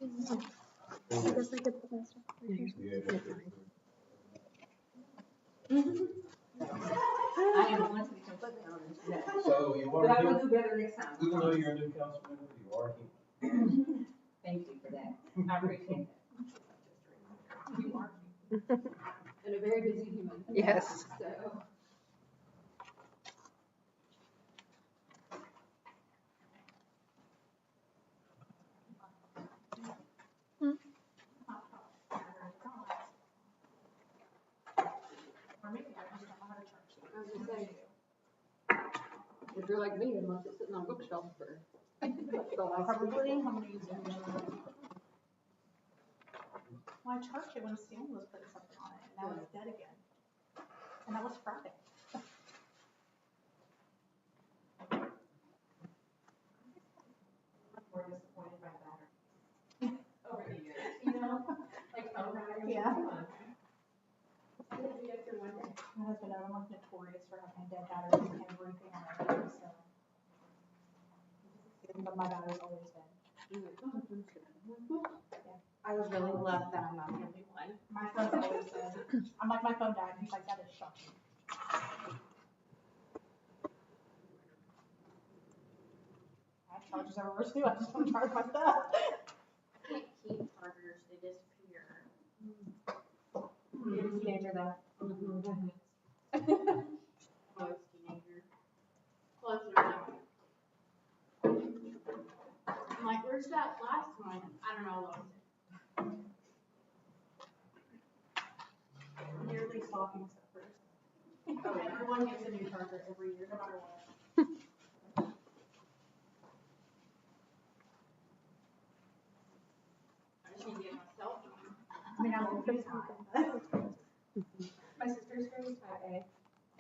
I guess I could put my stuff right here. I didn't want to be completely honest. So you But I are will here, do better next time. even though you're a new council member, you are here. Thank you for that. I appreciate that. You are. And a very busy human. Yes. So. Or maybe I just don't know how to charge it. I was gonna say, if you're like me, unless it's sitting on a bookshelf for. Probably. How many years ago? Well, I charged it when Stan was putting something on it, and now it's dead again. And that was Friday. More disappointed by batteries over the years, you know, like phone batteries. Yeah. Come on. What did you get through one day? My husband, I'm like notorious for having dead batteries and everything on my phone, so. But my battery's always dead. I was really glad that I'm not the only one. My phone's always dead. I'm like, my phone died, and he's like, that is shocking. I have chargers everywhere too, I just want to charge my stuff. Can't keep chargers, they disappear. You're a teenager though. I was a teenager. Close enough. I'm like, where's that last one? I don't know, lost it. Nearly stocking stuffers. Everyone gets a new charger every year, no matter what. I just need to get my cell phone. I mean, I love FaceTime. My sister's very type A,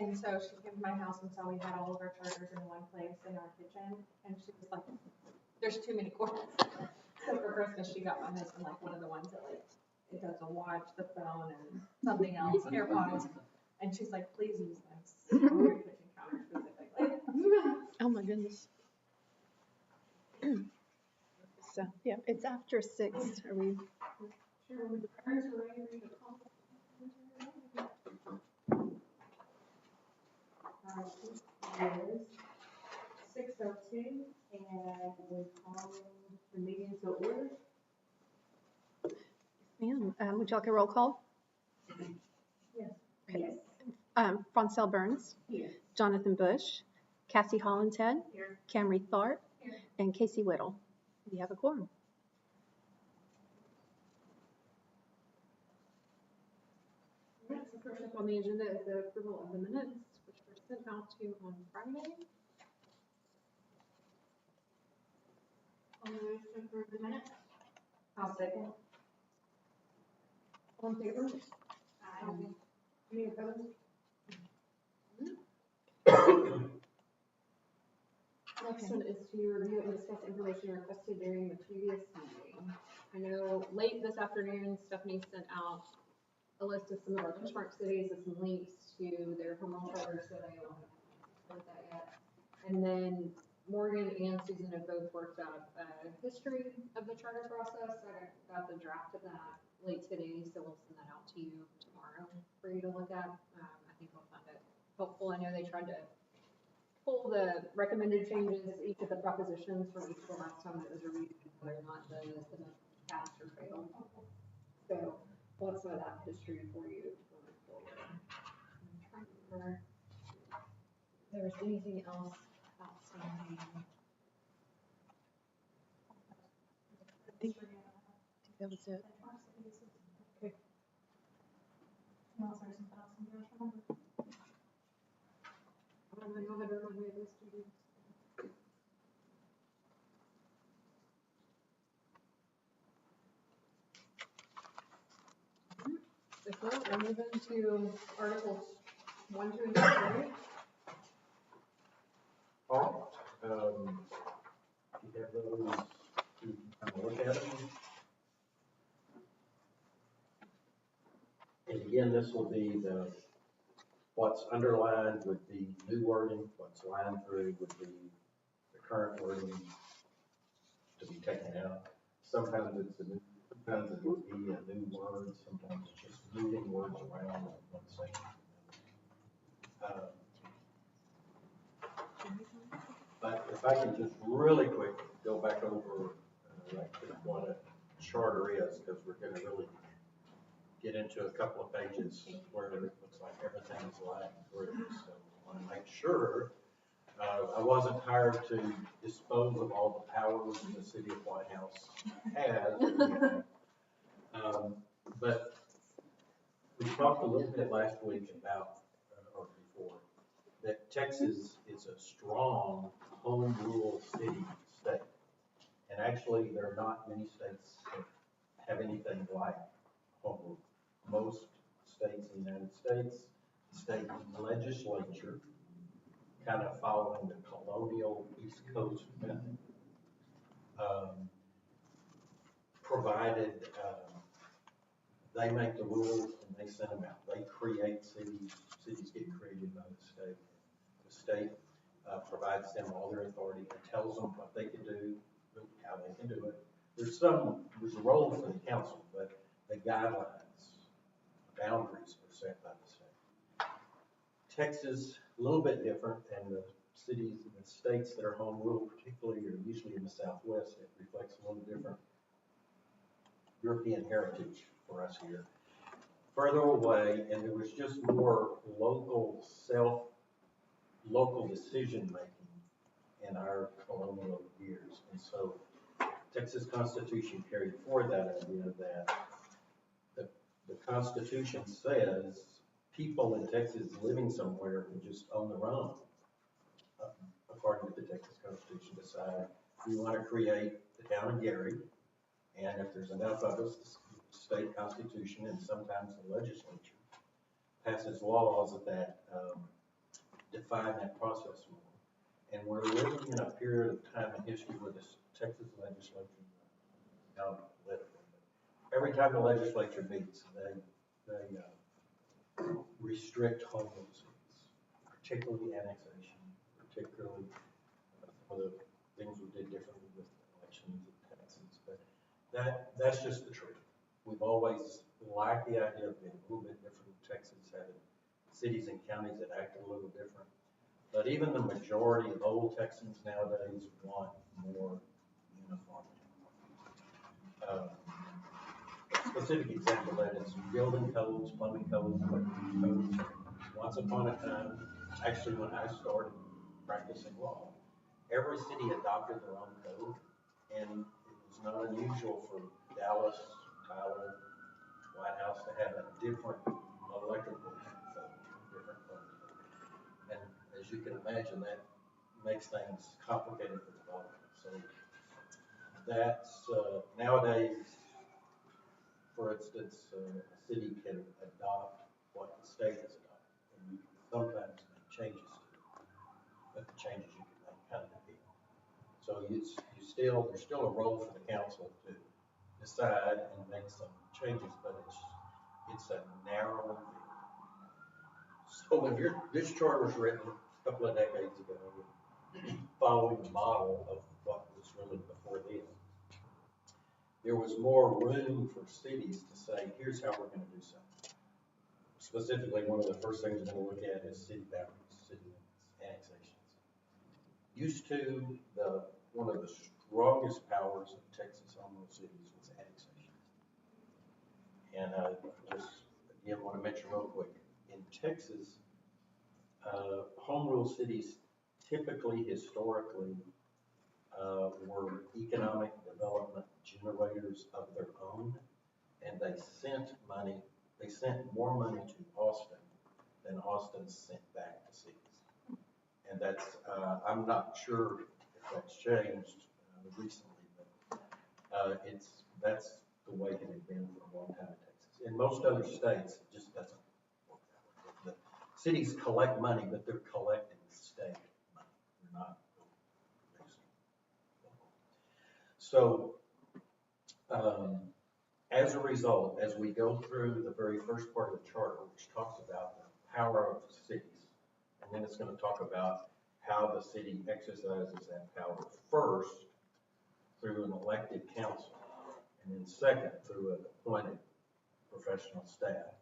and so she came to my house and saw we had all of our chargers in one place in our kitchen, and she was like, there's too many cords. So for Christmas, she got my husband like one of the ones that like, it does a watch, the phone, and something else, AirPods, and she's like, please use this on your kitchen counter specifically. Oh my goodness. So, yeah, it's after 6. Are we? Sure, when the parents are ready for you to call. It is 6:02, and we're calling the meeting to order. Ma'am, would you like a roll call? Yes. Okay. Froncel Burns. Here. Jonathan Bush. Cassie Hollinshead. Here. Camry Tharp. Here. And Casey Whittle. We have a quorum. Alright, so first up on the agenda is the approval of the minutes, which were sent out to you on Friday. All those to approve the minutes? I'll second. All in favor? Any opposed? Next one is to review and discuss information requested during the previous meeting. I know late this afternoon, Stephanie sent out a list of some of our benchmark cities with some links to their home rule charters, so they don't have that yet. And then Morgan and Susan have both worked out a history of the charter process. I got the draft of that late today, so we'll send that out to you tomorrow for you to look at. I think you'll find it helpful. I know they tried to pull the recommended changes, each of the propositions from each of the last time it was reviewed, whether or not the passed or failed. So we'll have some of that history for you going forward. I'm trying to remember if there was anything else outstanding. I think that was it. Okay. Unless there's something else in there, I don't remember. I don't know how to remind me of this, do you? If not, we'll move into Articles 1, 2, and 3. All right, you have those to kind of look at them. And again, this will be what's underlined would be new wording, what's lined through would be the current wording to be taken out. sometimes it's a new, sometimes it will be a new word, sometimes it's just moving words around in one section. But if I can just really quick go back over like what a charter is, because we're going to really get into a couple of pages where it looks like everything is lying through. So I want to make sure I wasn't hired to dispose of all the powers the city of White House has. But we talked a little bit last week about, or before, that Texas is a strong home rule state. And actually, there are not many states that have anything like home rule. Most states in the United States, the state legislature, kind of following the colonial East Coast method, provided they make the rules and they send them out. They create cities. Cities get created by the state. The state provides them all their authority and tells them what they can do, how they can do it. There's a role for the council, but the guidelines, boundaries are set by the state. Texas, a little bit different, and the cities and the states that are home rule, particularly, are usually in the Southwest. It reflects a little different European heritage for us here. Further away, and there was just more local decision making in our colonial years. And so Texas Constitution carried forward that idea that the Constitution says people in Texas living somewhere can just on their own, according to the Texas Constitution, decide we want to create the town of Gary, and if there's enough of us, the state constitution and sometimes the legislature passes laws that define that process more. And we're living in a period of time in history where the Texas legislature, every time the legislature meets, they restrict home rule cities, particularly annexation, particularly some of the things we did differently with elections in Texas. But that's just the truth. We've always liked the idea of being a little bit different in Texas, having cities and counties that act a little different. But even the majority of old Texans nowadays want more uniformity. Specific example of that is building codes, plumbing codes, electrical codes. Once upon a time, actually when I started practicing law, every city adopted their own code, and it was not unusual for Dallas, Tyler, White House to have a different electrical code, different plumbing code. And as you can imagine, that makes things complicated for development. So that's nowadays, for instance, a city can adopt what the state has adopted, and you can sometimes make changes to it, but the changes you can make kind of big. So there's still a role for the council to decide and make some changes, but it's a narrow view. So when this charter was written a couple of decades ago, following the model of what was really before then, there was more room for cities to say, here's how we're going to do something. Specifically, one of the first things we're going to look at is city boundaries, city annexations. Used to, one of the strongest powers of Texas home rule cities was annexation. And I just, again, want to mention real quick, in Texas, home rule cities typically, historically, were economic development generators of their own, and they sent more money to Austin than Austin sent back to cities. And that's, I'm not sure if that's changed recently, but that's the way it had been for a long time in Texas. In most other states, it just doesn't work that way. The cities collect money, but they're collecting state money. They're not. So, as a result, as we go through the very first part of the charter, which talks about the power of cities, and then it's going to talk about how the city exercises that power first through an elected council. And then second, through appointed professional staff.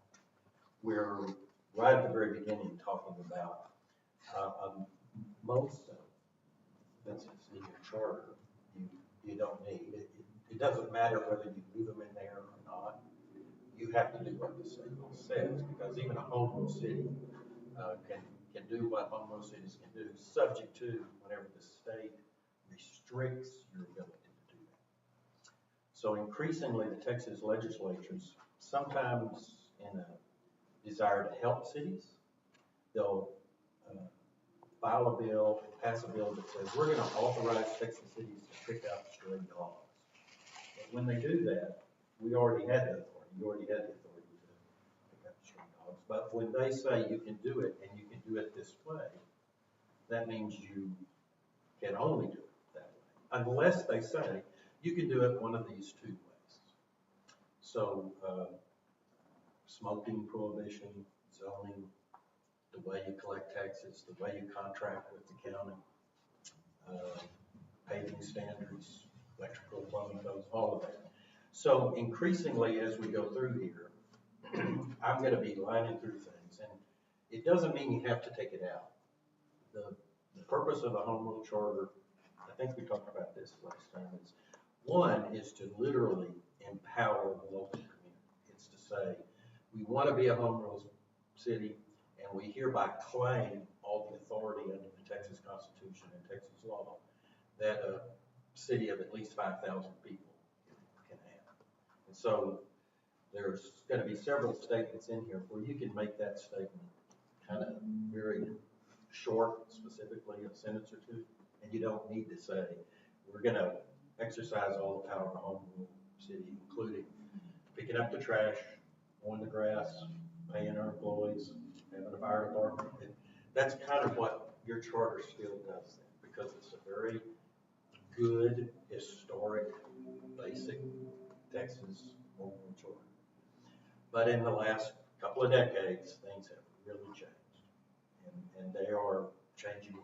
We're right at the very beginning talking about most of, since it's in your charter, you don't need, it doesn't matter whether you leave them in there or not. You have to do what the state law says, because even a home rule city can do what home rule cities can do, subject to whenever the state restricts your ability to do that. So increasingly, the Texas legislatures, sometimes in a desire to help cities, they'll file a bill, pass a bill that says, we're going to authorize Texas cities to pick up stray dogs. But when they do that, we already had the authority. You already had the authority to pick up stray dogs. But when they say you can do it and you can do it this way, that means you can only do it that way. Unless they say you can do it one of these two ways. So smoking prohibition, zoning, the way you collect taxes, the way you contract with the county, paving standards, electrical, plumbing codes, all of that. So increasingly, as we go through here, I'm going to be lining through things, and it doesn't mean you have to take it out. The purpose of a home rule charter, I think we talked about this last time, is one is to literally empower the local community. It's to say, we want to be a home rule city, and we hereby claim all the authority under the Texas Constitution and Texas law that a city of at least 5,000 people can have. And so there's going to be several statements in here where you can make that statement kind of very short, specifically a sentence or two, and you don't need to say, we're going to exercise all the power of a home rule city, including picking up the trash, mowing the grass, paying our employees, having a fire department. And that's kind of what your charter still does then, because it's a very good, historic, basic Texas home rule charter. But in the last couple of decades, things have really changed, and they are changing.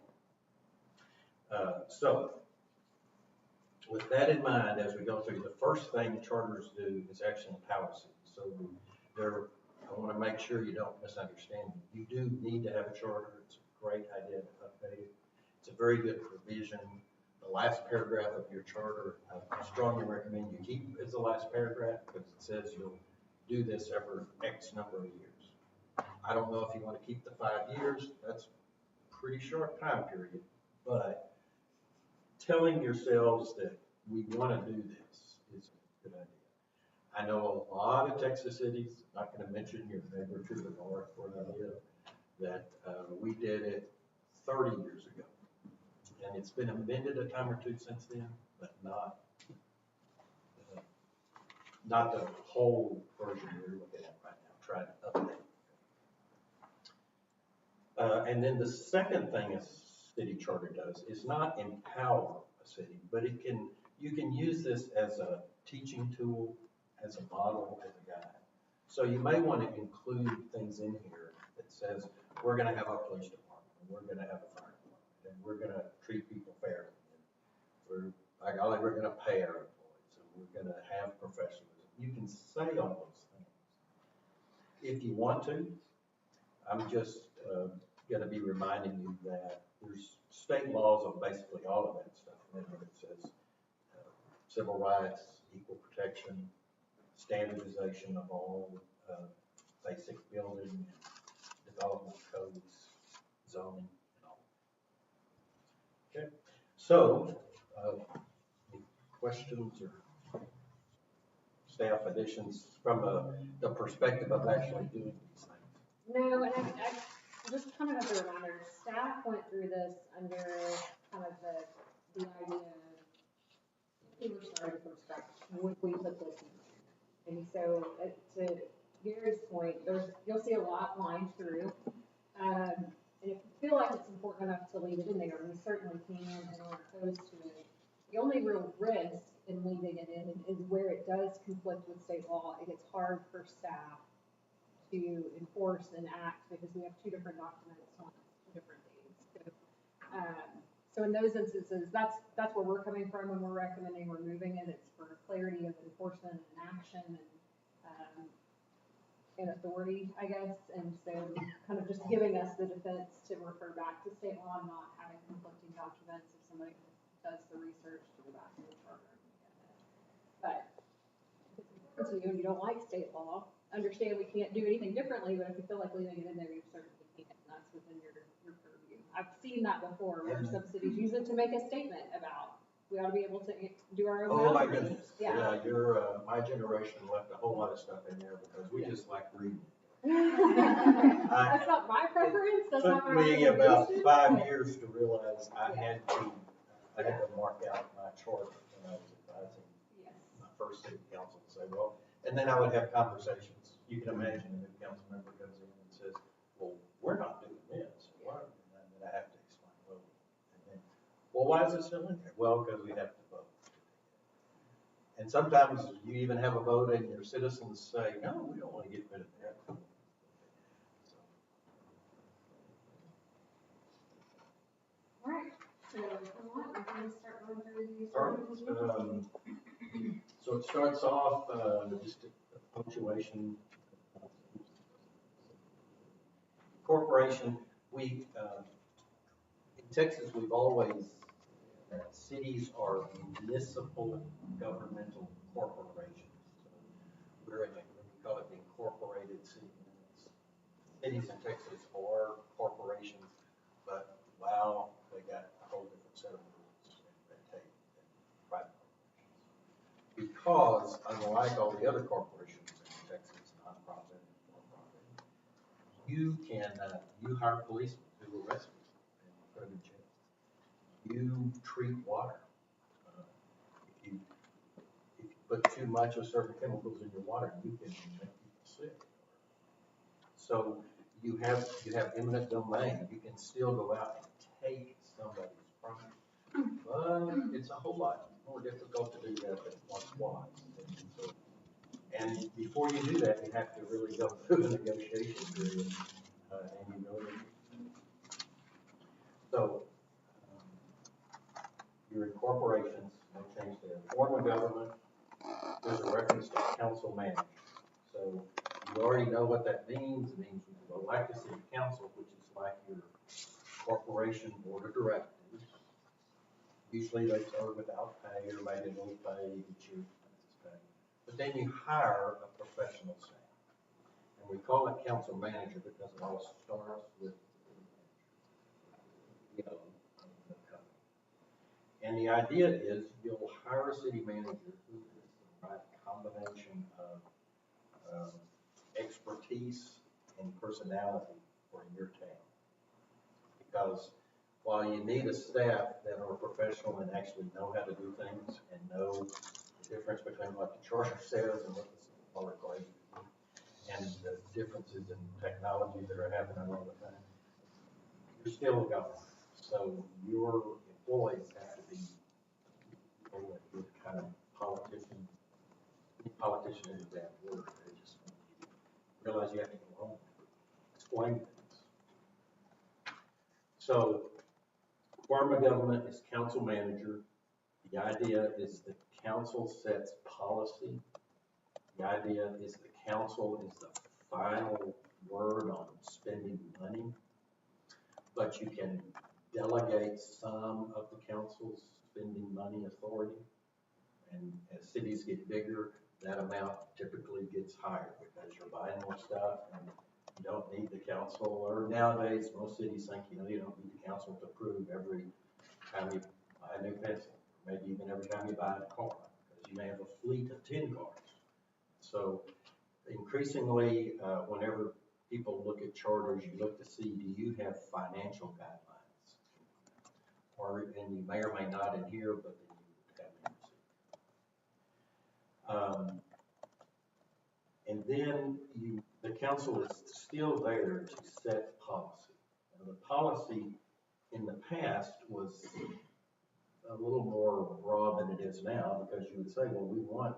So, with that in mind, as we go through, the first thing charters do is actually empower cities. So I want to make sure you don't misunderstand me. You do need to have a charter. It's a great idea to update it. It's a very good provision. The last paragraph of your charter, I strongly recommend you keep as the last paragraph, because it says you'll do this every X number of years. I don't know if you want to keep the 5 years. That's a pretty short time period. But telling yourselves that we want to do this is a good idea. I know a lot of Texas cities, I'm not going to mention your neighbor to the north where I live, that we did it 30 years ago. And it's been amended a time or two since then, but not the whole version we're looking at right now, trying to update. And then the second thing a city charter does is not empower a city, but you can use this as a teaching tool, as a model, as a guide. So you may want to include things in here that says, we're going to have a police department, and we're going to have a fire department, and we're going to treat people fairly. And by golly, we're going to pay our employees, and we're going to have professionalism. You can say all those things. If you want to, I'm just going to be reminding you that there's state laws on basically all of that stuff. Remember, it says civil rights, equal protection, standardization of all basic building and development codes, zoning, and all. Okay, so any questions or staff additions from the perspective of actually doing these things? No, and I just kind of as a reminder, staff went through this under kind of the idea of we were starting from scratch. Would we put this in there? And so to Gary's point, you'll see a lot lined through. And if you feel like it's important enough to leave it in there, we certainly can and are opposed to it. The only real risk in leaving it in is where it does conflict with state law. It gets hard for staff to enforce and act because we have two different documents on two different days. So in those instances, that's where we're coming from when we're recommending removing it. It's for clarity of enforcement and action and authority, I guess. And so kind of just giving us the defense to refer back to state law and not having conflicting documents if somebody does the research to go back to the charter. But if it's important to you and you don't like state law, understand we can't do anything differently, but if you feel like leaving it in there, you certainly can, and that's within your purview. I've seen that before, where some cities use it to make a statement about, we ought to be able to do our own Oh, my boundaries. goodness. Yeah, my generation left a whole lot of stuff in there because we just like reading. That's not my preference, that's not Took my me about recommendation. 5 years to realize I had to mark out my chart when I was advising Yes. my first city council and say, well, and then I would have conversations. You can imagine a new council member comes in and says, well, we're not doing this. Why? And then I have to explain, well, and then, well, why is it still in there? Well, because we have to vote. And sometimes you even have a vote and your citizens say, no, we don't want to get rid of that. All right, so if you want, we're going to start going through these. All right. So it starts off, just a punctuation. Corporation, in Texas, we've always, cities are municipal governmental corporations. So we're in we call it the incorporated city limits. Cities in Texas are corporations, but wow, they got a whole different set of rules and red tape than private corporations. Because unlike all the other corporations in Texas, nonprofit and for-profit, you hire policemen who arrest you and put them in jail. You treat water. If you put too much of certain chemicals in your water, you can make people sick. So you have eminent domain. You can still go out and take somebody's property, but it's a whole lot more difficult to do that than it once was. And before you do that, you have to really go through the negotiation period, and you know. So your incorporations, no change there. Form of government, there's a reference to council manager. So you already know what that means. It means you will elect a city council, which is like your corporation board of directors. Usually they serve without pay or maybe a little pay, you choose pay. But then you hire a professional staff. And we call it council manager because it all starts with the company. And the idea is you'll hire a city manager who is the right combination of expertise and personality for your town. Because while you need a staff that are professional and actually know how to do things and know the difference between what the charter says and what the law requires, and the differences in technology that are happening all the time, you're still a government. So your employees have to be people that good kind of politician. Any politician is a bad word. They just realize you have to go home and explain things. So form of government is council manager. The idea is the council sets policy. The idea is the council is the final word on spending money, but you can delegate some of the council's spending money authority. And as cities get bigger, that amount typically gets higher because you're buying more stuff and you don't need the council. Or nowadays, most cities think, you don't need the council to approve every time you buy a new pencil, maybe even every time you buy a car, because you may have a fleet of 10 cars. So increasingly, whenever people look at charters, you look to see, do you have financial guidelines? And you may or may not in here, but then you have them. And then the council is still there to set policy. Now, the policy in the past was a little more broad than it is now, because you would say, well, we want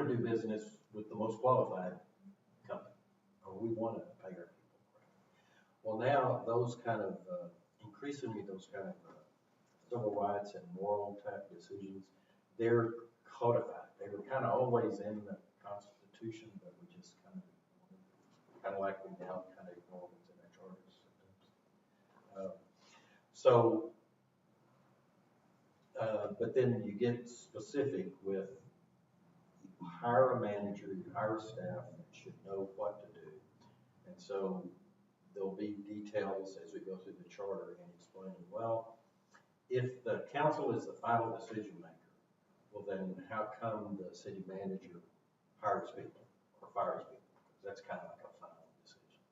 to do business with the most qualified company, or we want to pay our people. Well, now those kind of increasingly those kind of civil rights and moral type decisions, they're codified. They were kind of always in the Constitution, but we just kind of like we now kind of ignore what's in our charters sometimes. But then you get specific with, you hire a manager, you hire staff that should know what to do. And so there'll be details as we go through the charter and explaining, well, if the council is the final decision maker, well then how come the city manager hires people or fires people? Because that's kind of like a final decision.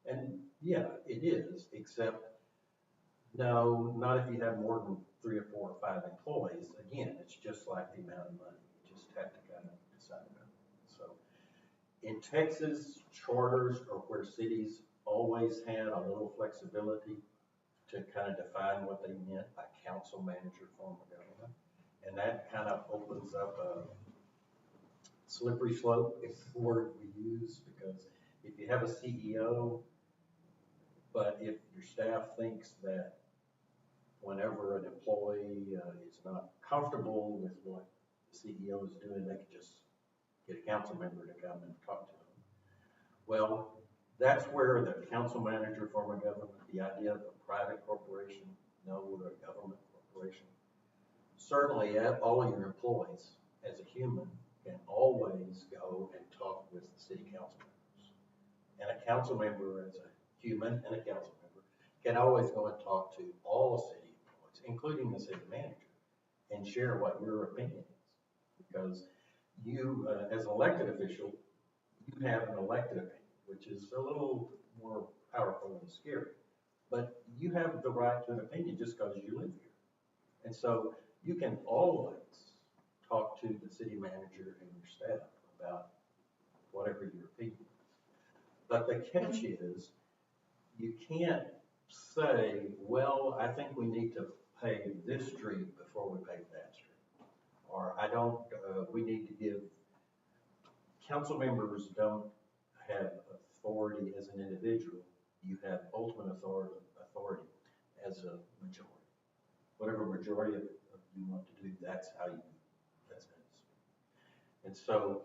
And yeah, it is, except no, not if you have more than 3 or 4 or 5 employees. Again, it's just like the amount of money. You just have to kind of decide about it. So in Texas, charters are where cities always had a little flexibility to kind of define what they meant by council manager form of government. And that kind of opens up a slippery slope, is the word we use, because if you have a CEO, but if your staff thinks that whenever an employee is not comfortable with what the CEO is doing, they could just get a council member to come and talk to them. Well, that's where the council manager form of government, the idea of a private corporation, no, we're a government corporation. Certainly, all of your employees, as a human, can always go and talk with the city council members. And a council member, as a human and a council member, can always go and talk to all city employees, including the city manager, and share what your opinion is. Because you, as an elected official, you have an elected opinion, which is a little more powerful and scary. But you have the right to an opinion just because you live here. And so you can always talk to the city manager and your staff about whatever your opinion is. But the catch is, you can't say, well, I think we need to pave this street before we pave that street. Or I don't, we need to give, council members don't have authority as an individual. You have ultimate authority as a majority. Whatever majority of you want to do, that's how it is. And so,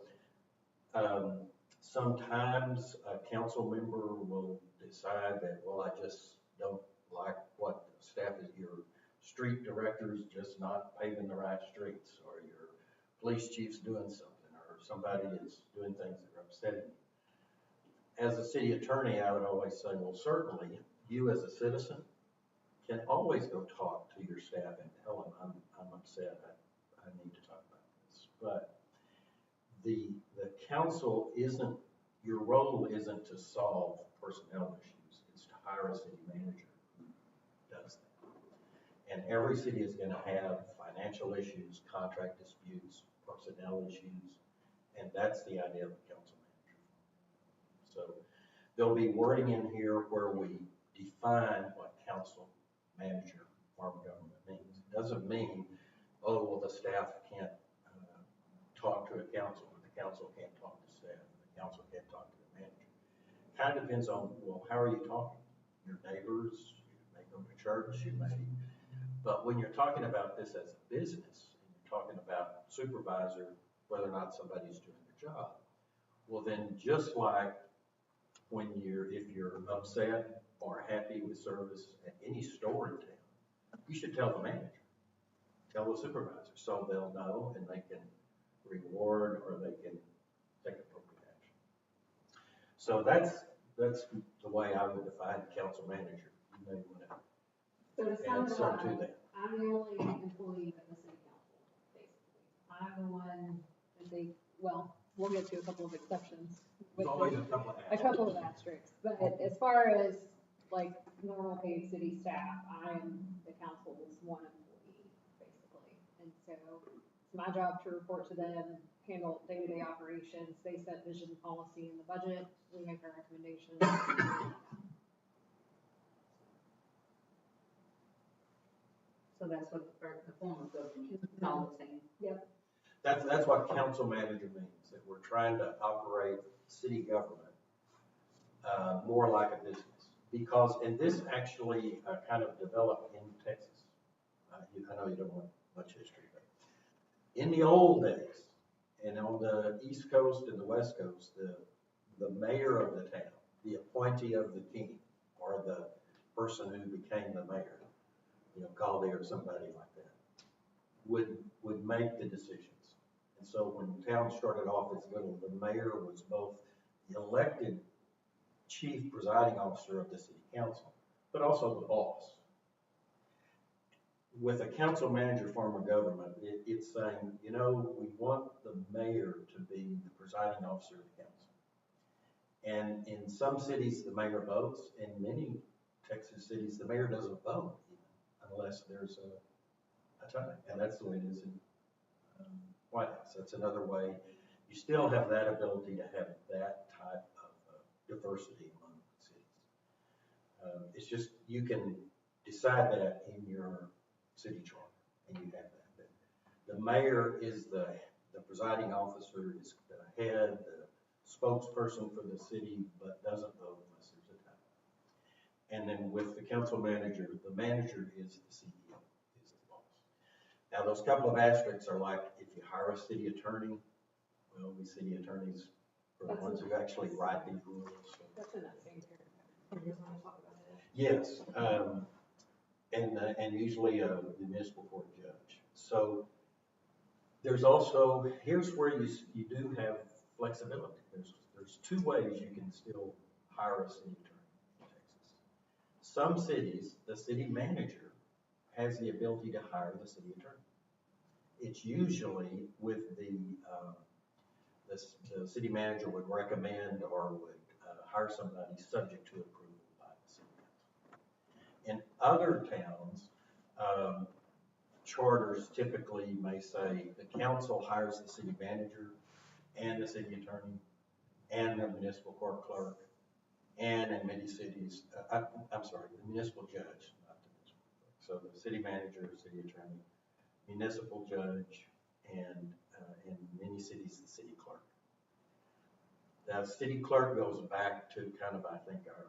sometimes a council member will decide that, well, I just don't like what the staff is, your street director's just not paving the right streets, or your police chief's doing something, or somebody is doing things that are upsetting you. As a city attorney, I would always say, well, certainly, you as a citizen can always go talk to your staff and tell them, I'm upset, I need to talk about this. But the council isn't, your role isn't to solve personnel issues, it's to hire a city manager who does that. And every city is going to have financial issues, contract disputes, personnel issues, and that's the idea of the council manager. So there'll be wording in here where we define what council manager form of government means. It doesn't mean, oh, well, the staff can't talk to a council, but the council can't talk to staff, the council can't talk to the manager. It kind of depends on, well, how are you talking? Your neighbors, you may go to church, you may, but when you're talking about this as a business, and you're talking about supervisor, whether or not somebody's doing their job, well then just like when if you're upset or happy with service at any store in town, you should tell the manager, tell the supervisor, so they'll know and they can reward or they can take appropriate action. So that's the way I would define council manager. You may want to add some to that. I'm the only employee of the city council, basically. I'm the one that they, well, we'll get to a couple of exceptions. There's always a couple of asterisks. But as far as like normal paid city staff, I am the council's one employee, basically. And so it's my job to report to them, handle day-to-day operations. They set vision, policy, and the budget. We make our recommendations. So that's what the form of government is, it's all the same. Yep. That's what council manager means, that we're trying to operate city government more like a business. Because, and this actually kind of developed in Texas. know you don't want much history, but in the old days, and on the East Coast and the West Coast, the mayor of the town, the appointee of the king, or the person who became the mayor, Calder or somebody like that, would make the decisions. And so when the town started off as little, the mayor was both the elected chief presiding officer of the city council, but also the boss. With a council manager form of government, it's saying, we want the mayor to be the presiding officer of the council. And in some cities, the mayor votes. In many Texas cities, the mayor doesn't vote even, unless there's a tie. And that's the way it is in White House. That's another way. You still have that ability to have that type of diversity among cities. It's just, you can decide that in your city charter, and you have that. But the mayor is the presiding officer, is the head, the spokesperson for the city, but doesn't vote unless there's a tie. And then with the council manager, the manager is the CEO, is the boss. Now, those couple of asterisks are like, if you hire a city attorney, well, the city attorneys are the ones who actually write these rules. So. That's in that same paragraph. You want to talk about it? Yes, and usually a municipal court judge. So there's also, here's where you do have flexibility. There's two ways you can still hire a city attorney in Texas. Some cities, the city manager has the ability to hire the city attorney. It's usually with the city manager would recommend or would hire somebody subject to approval by the city council. In other towns, charters typically may say the council hires the city manager and the city attorney and the municipal court clerk, and in many cities, I'm sorry, the municipal judge, not the municipal clerk. So the city manager, city attorney, municipal judge, and in many cities, the city clerk. The city clerk goes back to kind of, I think, our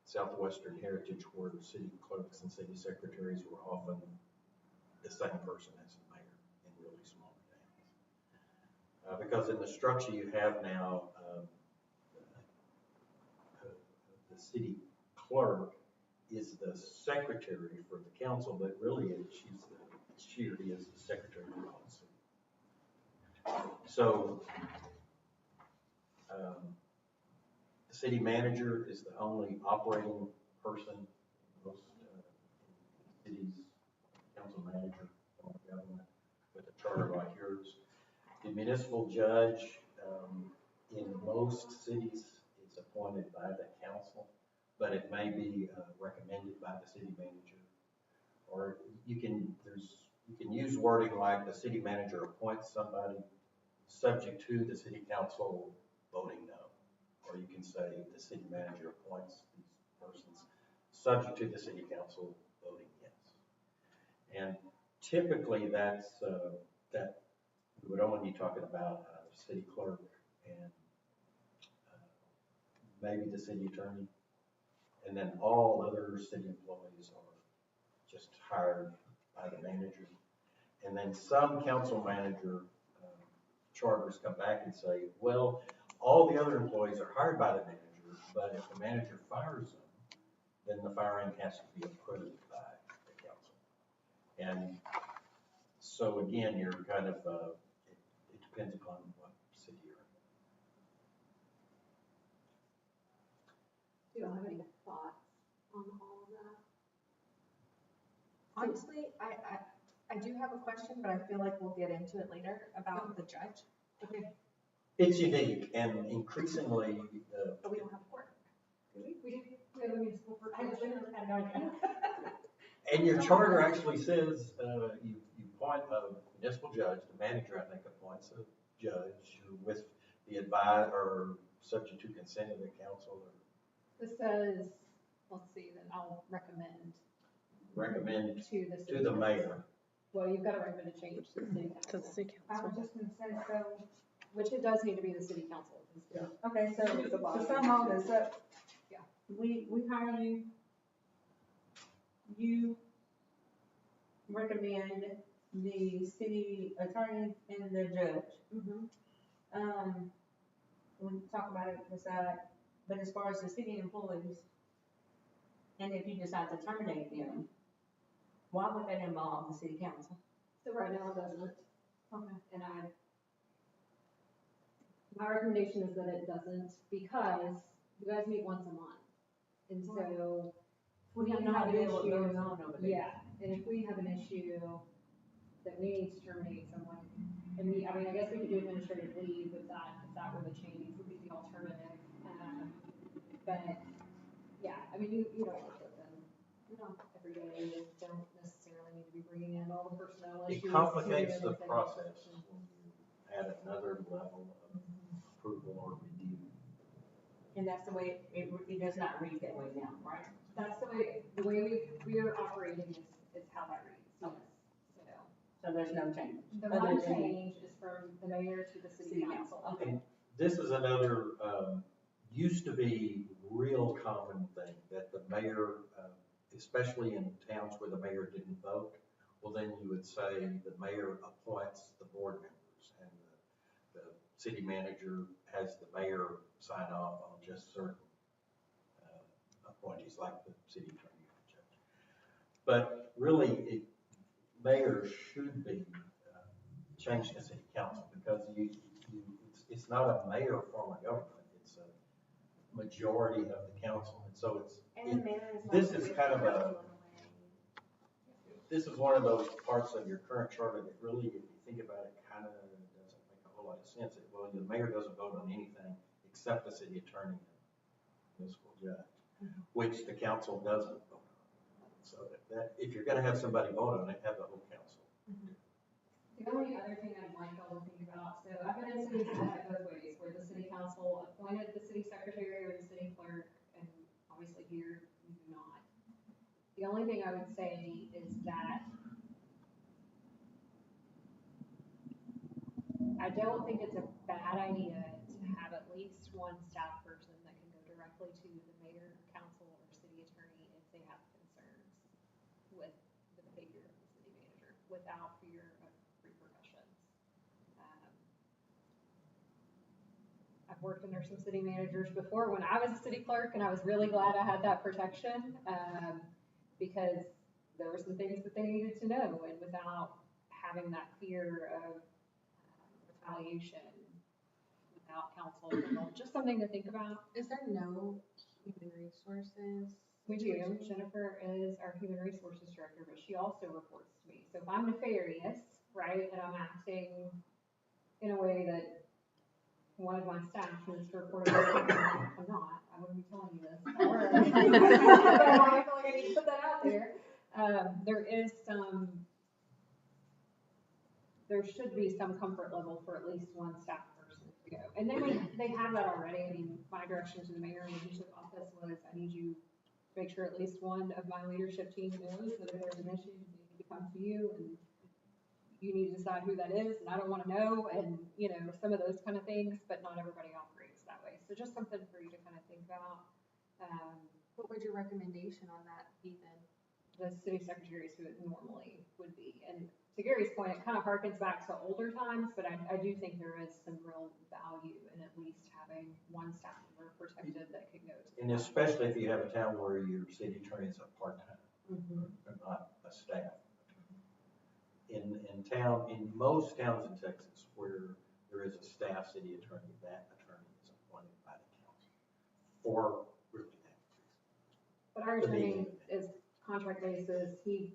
Southwestern heritage, where city clerks and city secretaries were often the same person as the mayor in really small towns. Because in the structure you have now, the city clerk is the secretary for the council, but really she or he is the secretary of the city. So the city manager is the only operating person. Most cities, council manager, form of government, with a charter like yours. The municipal judge in most cities is appointed by the council, but it may be recommended by the city manager. Or you can use wording like the city manager appoints somebody subject to the city council voting no. Or you can say the city manager appoints these persons subject to the city council voting yes. And typically that we would only be talking about city clerk and maybe the city attorney, and then all other city employees are just hired by the manager. And then some council manager charters come back and say, well, all the other employees are hired by the manager, but if the manager fires them, then the firing has to be approved by the council. And so again, you're kind of, it depends upon what city you're in. Do you have any thoughts on all of that? Honestly, I do have a question, but I feel like we'll get into it later about the judge. Okay. It's unique, and increasingly, But we don't have a court. We have a municipal court. I literally had no idea. and your charter actually says you appoint a municipal judge. The manager, I think, appoints a judge with the advice or subject to consent of the council. Or This says, let's see, then I'll recommend to the mayor. Well, you've got to recommend a change to the city To council, the city I was council. just gonna say, so, which it does need to be the city council. okay, so It's a body. to sum all this up. Yeah. We hire you recommend the city attorney and the judge. We can talk about it, decide, but as far as the city employees, and if you decide to terminate them, why would that involve the city council? So right now it doesn't, Okay. and my recommendation is that it doesn't, because you guys meet once a month. And so, We have we no have an idea what issue. goes on over there. Yeah, and if we have an issue that we need to terminate someone, and I mean, I guess we could do administrative leave if that were the change, would be the alternative. But, yeah, I mean, you don't work with them, every day, you don't necessarily need to be bringing in all the personnel issues. It complicates the everything. process when you add another level of approval or review. And that's the way, it does not read that way now, right? That's the way we are operating is how that reads, yes. So there's no change. The other one than- change is from the mayor to the city council. Okay. And this is another, used to be real common thing, that the mayor, especially in towns where the mayor didn't vote, well, then you would say the mayor appoints the board members, and the city manager has the mayor sign off on just certain appointees, like the city attorney and judge. But really, mayor should be changed to city council, because it's not a mayor form of government, it's a majority of the council, and so And the mayor is. this like is the kind of a- council in way. this is one of those parts of your current charter that really, if you think about it, kind of doesn't make a whole lot of sense. Well, the mayor doesn't vote on anything except the city attorney and municipal judge, which the council doesn't vote on. So that, if you're gonna have somebody vote on it, have the whole council. The only other thing I'd like y'all to think about, so I've been in cities that have both ways, where the city council appointed the city secretary or the city clerk, and obviously here, we do not. The only thing I would say is that I don't think it's a bad idea to have at least one staff person that can go directly to the mayor, council, or city attorney if they have concerns with the behavior of the city manager, without fear of repercussions. I've worked under some city managers before when I was a city clerk, and I was really glad I had that protection, because there were some things that they needed to know, and without having that fear of retaliation, without counsel, just something to think about. Is there no human resources? We do. Jennifer is our human resources director, but she also reports to me. So if I'm nefarious, right, and I'm acting in a way that one of my staff needs to report, I'm not, I wouldn't be telling you this. But I feel like I need to put that out there. There should be some comfort level for at least one staff person to go. And then they have that already. I mean, my direction to the mayor when he took office was, I need you to make sure at least one of my leadership team knows that if there's an issue, they need to come to you, and you need to decide who that is, and I don't want to know, and, you know, some of those kind of things, but not everybody operates that way. So just something for you to kind of think about. What would your recommendation on that be then? The city secretary is who it normally would be. And to Gary's point, it kind of harkens back to older times, but I do think there is some real value in at least having one staff member protected that could go to. And especially if you have a town where your city attorney is a part-time, or not a staff. In most towns in Texas where there is a staff city attorney, that attorney is appointed by the council for really that reason. But our attorney is contract basis, he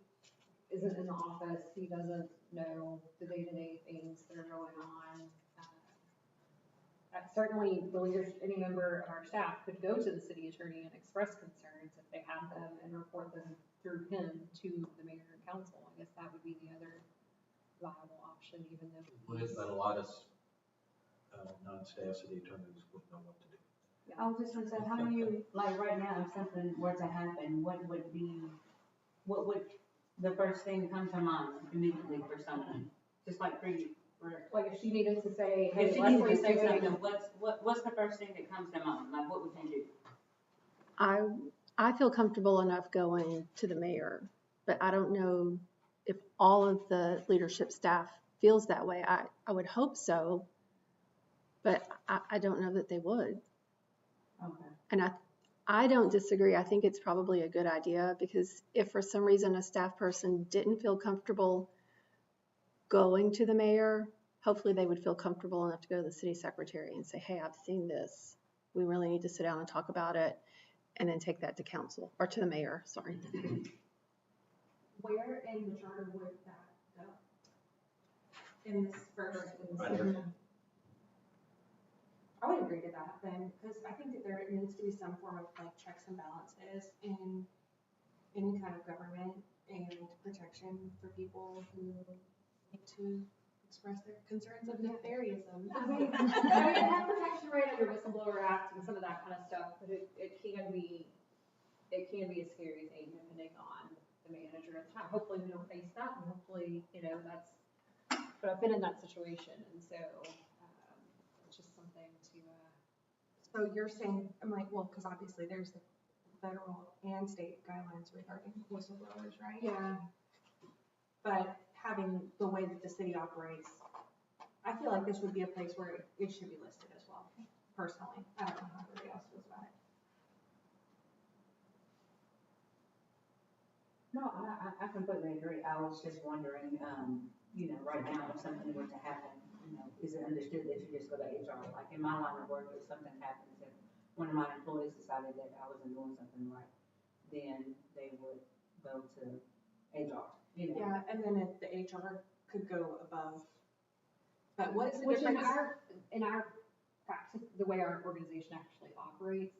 isn't in the office, he doesn't know the day-to-day things that are going on. Certainly, the leaders, any member of our staff could go to the city attorney and express concerns if they have them and report them through him to the mayor and council. I guess that would be the other viable option, even though. But a lot of non-staff city attorneys wouldn't know what to do. I was just gonna say, how do you, like right now, if something were to happen, what would the first thing come to mind immediately for someone? Just like for you, Like if she needed to say, hey, if you need to Leslie's say doing something, what's the first thing that comes to mind? Like, what would you do? I feel comfortable enough going to the mayor, but I don't know if all of the leadership staff feels that way. I would hope so, but I don't know that they would. Okay. And I don't disagree. I think it's probably a good idea, because if for some reason a staff person didn't feel comfortable going to the mayor, hopefully they would feel comfortable enough to go to the city secretary and say, hey, I've seen this. We really need to sit down and talk about it, and then take that to council, or to the mayor, sorry. Where in the charter would that go? In this first, Right here. I would agree to that then, because I think that there needs to be some form of like checks and balances in any kind of government, and protection for people who need to express their concerns of nefariousm. I mean, it has protection right under Whistleblower Act and some of that kind of stuff, but it can be a scary thing depending on the manager at the time. Hopefully we don't face that, and hopefully, but I've been in that situation, and so, it's just something to, So you're saying, I'm like, well, because obviously there's the federal and state guidelines regarding whistleblowers, right? yeah. But having the way that the city operates, I feel like this would be a place where it should be listed as well, personally. I don't know how everybody else feels about it. No, I completely agree. I was just wondering, right now, if something were to happen, is it understood that you just go to HR? Like in my line of work, if something happens, if one of my employees decided that I wasn't doing something right, then they would go to HR, Yeah, and then if the HR could go above. But what is the Which difference? in our practice, the way our organization actually operates,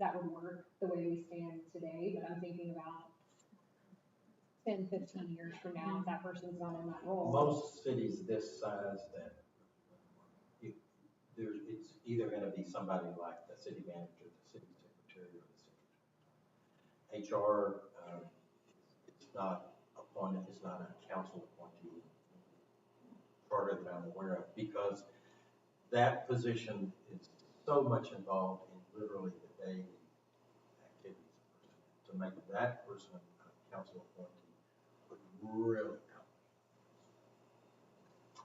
that would work the way we stand today, but I'm thinking about 10, 15 years from now, if that person's not in that role. Most cities this size that it's either going to be somebody like the city manager, the city secretary, or the city attorney. HR, it's not appointed, it's not a council appointee charter that I'm aware of, because that position is so much involved in literally the daily activities of the person. To make that person a council appointee would really come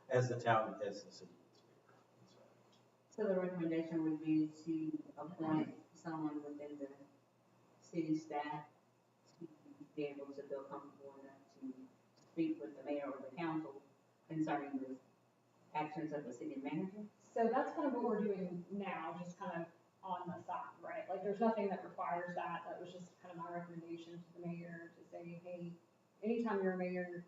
as the town, as the city gets bigger. So the recommendation would be to appoint someone within the city staff to be able to feel comfortable enough to speak with the mayor or the council concerning the actions of the city manager. So that's kind of what we're doing now, just kind of on the side, right? Like, there's nothing that requires that. That was just kind of my recommendation to the mayor, to say, hey, anytime you're a mayor,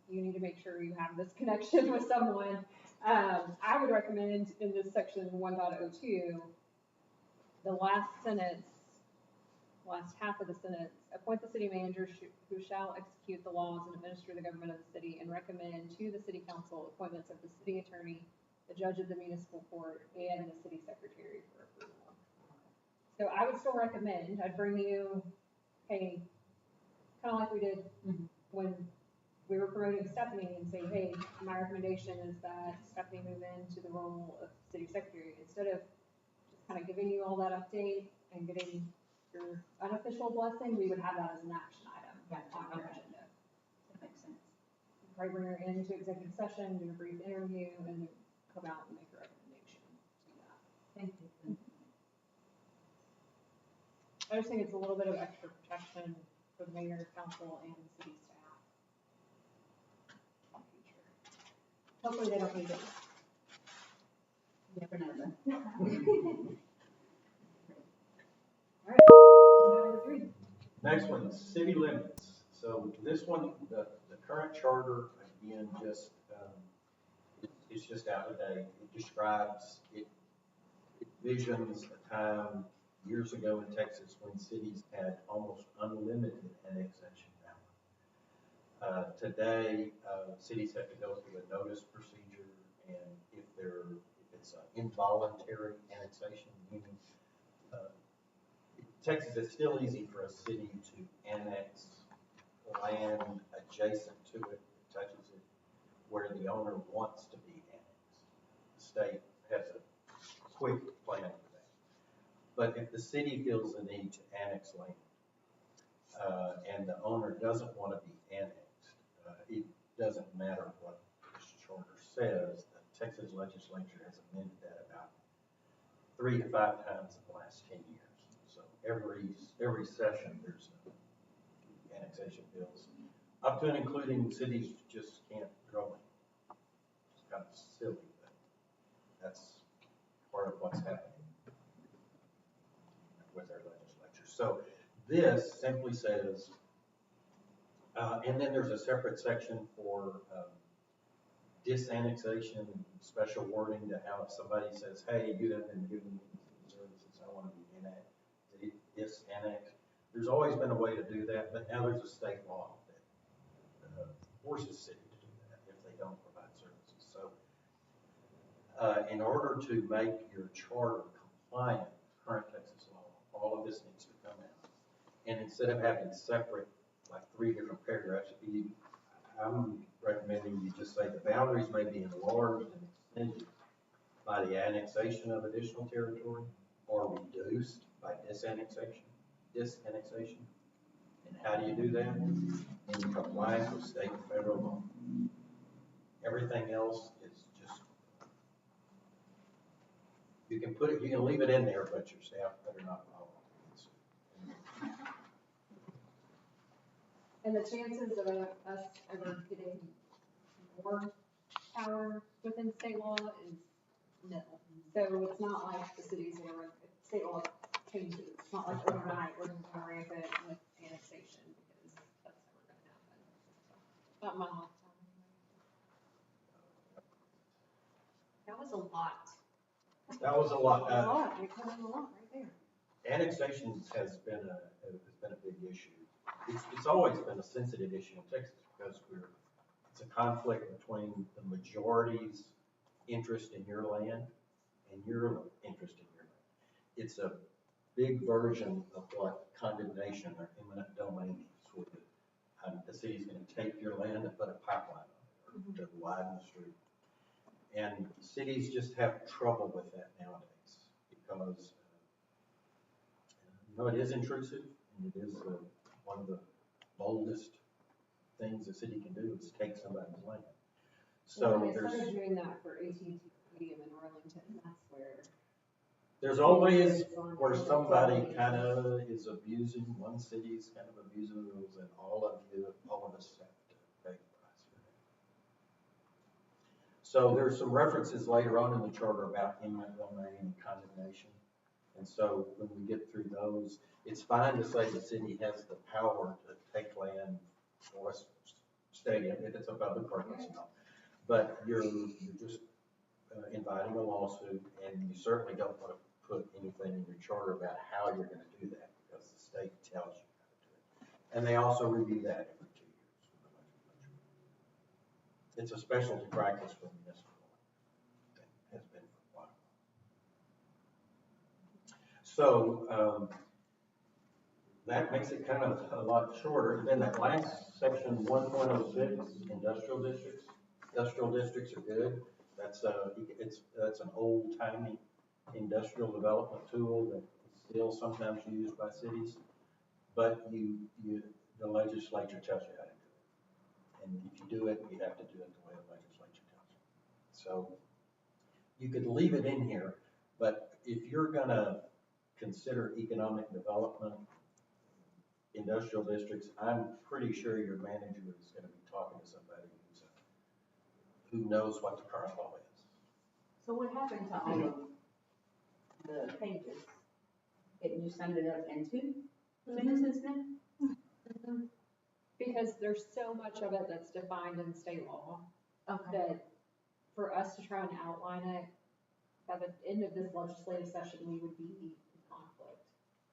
you need to make sure you have this connection with someone. I would recommend in this section 1.02, the last sentence, last half of the sentence, appoint the city manager who shall execute the laws and administer the government of the city, and recommend to the city council appointments of the city attorney, the judge of the municipal court, and the city secretary for approval. So I would still recommend, I'd bring you, hey, kind of like we did when we were promoting Stephanie, and say, hey, my recommendation is that Stephanie move into the role of city secretary, instead of just kind of giving you all that update and getting your unofficial blessing. We would have that as an action item on our agenda. That makes sense. Probably bring her into executive session, do a brief interview, and then come out and make a recommendation to that. Thank you. I just think it's a little bit of extra protection for the mayor, council, and city staff. In the future. Hopefully they don't need it. Never know though. All right, number 3. Next one, city limits. So this one, the current charter, again, just, it's just out of date. It describes, it visions a time years ago in Texas when cities had almost unlimited annexation power. Today, cities have to go through a notice procedure, and if it's an involuntary annexation, meaning Texas, it's still easy for a city to annex land adjacent to it, touches it, where the owner wants to be annexed. The state has a quick plan for that. But if the city feels the need to annex land, and the owner doesn't want to be annexed, doesn't matter what this charter says, the Texas legislature has amended that about 3 to 5 times in the last 10 years. So every session, there's annexation bills, up to and including cities just can't grow it. It's kind of silly, but that's part of what's happening with our legislature. So this simply says, and then there's a separate section for disannexation, special wording to how if somebody says, hey, you haven't been giving me services, I want to be disannexed. There's always been a way to do that, but now there's a state law that forces city to do that if they don't provide services. So in order to make your charter compliant with current Texas law, all of this needs to come out. And instead of having separate, like 3 different paragraphs, I'm recommending you just say the boundaries may be enlarged and extended by the annexation of additional territory or reduced by disannexation. And how do you do that? In compliance with state and federal law. Everything else is just, you can leave it in there, but your staff better not follow it. And the chances of us ever getting more power within state law is nil. So it's not like the cities are, if state law changes, it's not like overnight we're going to go rampant with annexation because that's never going to happen. Not in my lifetime. That was a lot. That was a lot. A lot. We covered a lot right there. Annexation has been a big issue. It's always been a sensitive issue in Texas because it's a conflict between the majority's interest in your land and your interest in your land. It's a big version of what condemnation or eminent domain is, where the city's going to take your land and put a pipeline on it or to widen the street. And cities just have trouble with that nowadays because it is intrusive, and it is one of the boldest things a city can do is take somebody's land. So they started doing that for AT&T Stadium in Arlington. That's where there's always where somebody kind of is abusing, one city's kind of abusing the rules, and all of us have to pay the price for that. So there's some references later on in the charter about eminent domain and condemnation. And so when we get through those, it's fine to say the city has the power to take land for a stadium if it's a public purpose, but you're just inviting a lawsuit, and you certainly don't want to put anything in your charter about how you're going to do that because the state tells you how to do it. And they also review that every 2 years with the legislature. It's a specialty practice for municipal that has been for a while. So that makes it kind of a lot shorter. Then that last section, 1.06, industrial districts. Industrial districts are good. That's an old-timey industrial development tool that is still sometimes used by cities, but the legislature tells you how to do it. And if you do it, you have to do it the way the legislature tells you. So you could leave it in here, but if you're going to consider economic development, industrial districts, I'm pretty sure your manager is going to be talking to somebody who knows what the current law is. So what happened to all of the pages? You summed it up in 2 sentences now? because there's so much of it that's defined in state law that for us to try and outline it, by the end of this legislative session, we would be in conflict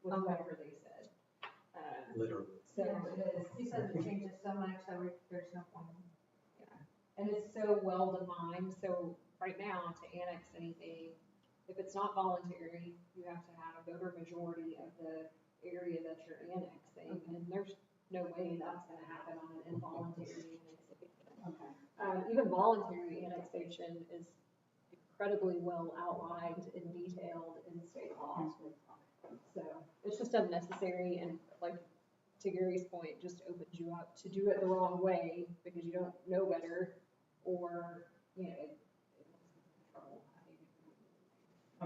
with whatever they said. Literally. So Yeah, it is. He says it changes so much, so there's no point. And it's so well defined, so right now, to annex anything, if it's not voluntary, you have to have a voter majority of the area that you're annexing, and there's no way that's gonna happen on an involuntary annexation. Even voluntary annexation is incredibly well outlined and detailed in state law. So it's just unnecessary, and like to Gary's point, just opens you up to do it the wrong way because you don't know better, or, you know, it gets you in trouble. I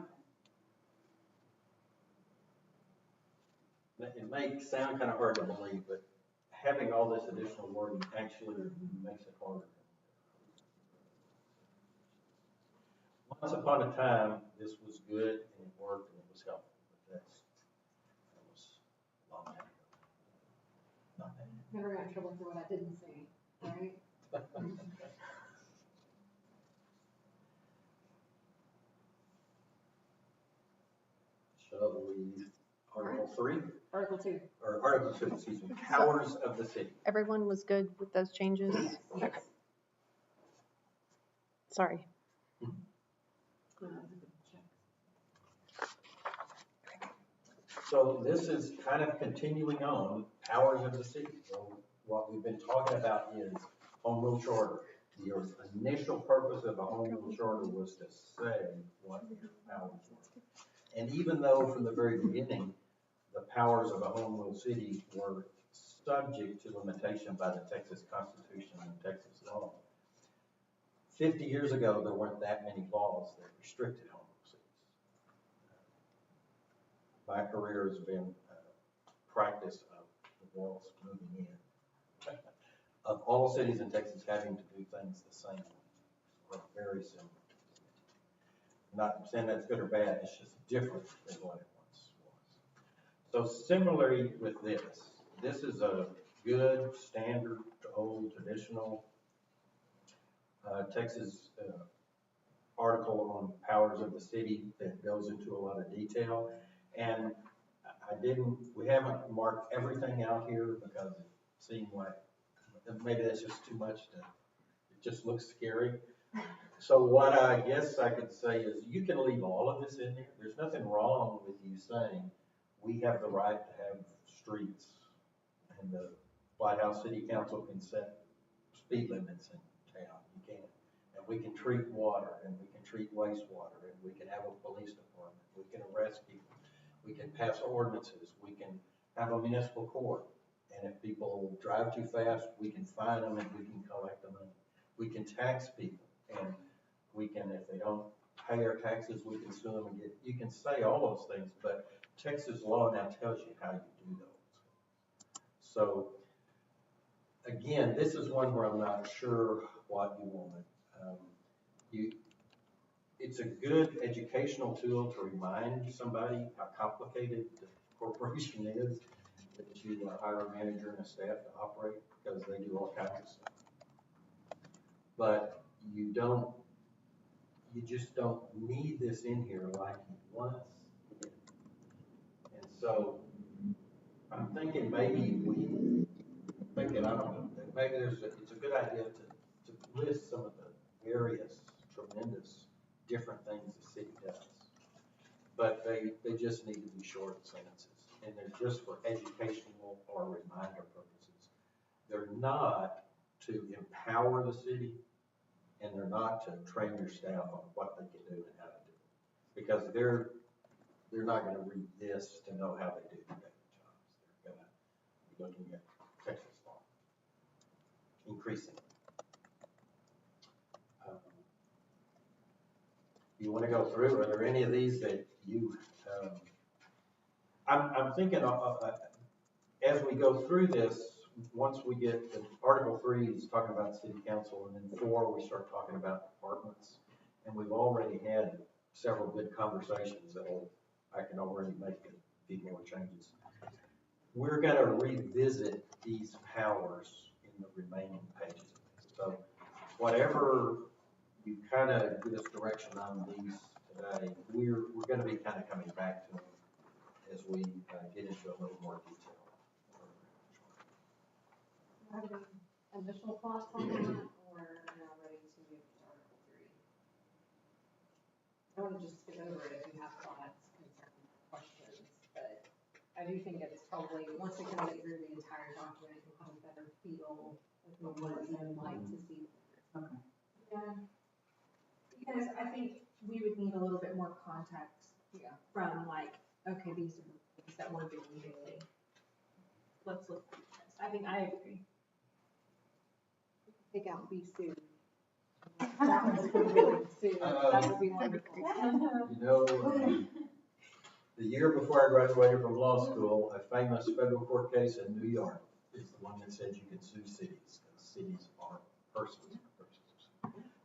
think It may sound kind of hard to believe, but having all this additional wording actually makes it harder. Once upon a time, this was good and it worked and it was helpful, but that was a long time ago. Not that. never got in trouble for what I didn't say, right? Shall we, Article 3, Article 2. or Article 2, excuse me, powers of the city. Everyone was good with those changes? Yes. Sorry. So this is kind of continuing on powers of the city. So what we've been talking about is home rule charter. The initial purpose of a home rule charter was to say what your powers were. And even though from the very beginning, the powers of a home rule city were subject to limitation by the Texas Constitution and Texas law, 50 years ago, there weren't that many laws that restricted home rule cities. My career has been practice of the walls moving in, of all cities in Texas having to do things the same way, or very similar. Not saying that's good or bad, it's just different than what it once was. So similarly with this is a good, standard, old, traditional Texas article on powers of the city that goes into a lot of detail. And we haven't marked everything out here because it seemed like maybe that's just too much it just looks scary. So what I guess I could say is you can leave all of this in there. There's nothing wrong with you saying we have the right to have streets, and the White House City Council can set speed limits in town. You can. And we can treat water, and we can treat wastewater, and we can have a police department. We can arrest people. We can pass ordinances. We can have a municipal court. And if people drive too fast, we can fine them and we can collect the money. We can tax people, and we can, if they don't pay our taxes, we can sue them and you can say all those things, but Texas law now tells you how you do those. So again, this is one where I'm not sure what you want. It's a good educational tool to remind somebody how complicated the corporation is, that you hire a manager and a staff to operate, because they do all kinds of stuff. But you just don't need this in here like you once did. And so I'm thinking maybe I don't know, maybe it's a good idea to list some of the various tremendous different things the city does. But they just need to be short sentences, and they're just for educational or reminder purposes. They're not to empower the city, and they're not to train your staff on what they can do and how to do it. Because they're not going to read this to know how they do their daily jobs. They're going to be looking at Texas law, increasingly. You want to go through? Are there any of these that you? I'm thinking as we go through this. Once we get to Article 3 is talking about city council, and then 4 we start talking about departments, and we've already had several good conversations that I can already make a few more changes. We're going to revisit these powers in the remaining pages. So whatever you kind of give us direction on these today, we're going to be kind of coming back to them as we get into a little more detail. Have any initial thoughts on that, or now ready to move to Article 3? I want to just skip over it if you have thoughts, concerns, questions, but I do think it's probably, once we kind of get through the entire document, we'll have a better feel of what it's like to see. Okay. Yeah. Because I think we would need a little bit more context Yeah. from like, okay, these are the things that we're doing daily. let's look at this. I think I agree. Take out be sued. That would be wonderful. You know, the year before I graduated from law school, a famous federal court case in New York is the one that said you can sue cities, because cities are persons.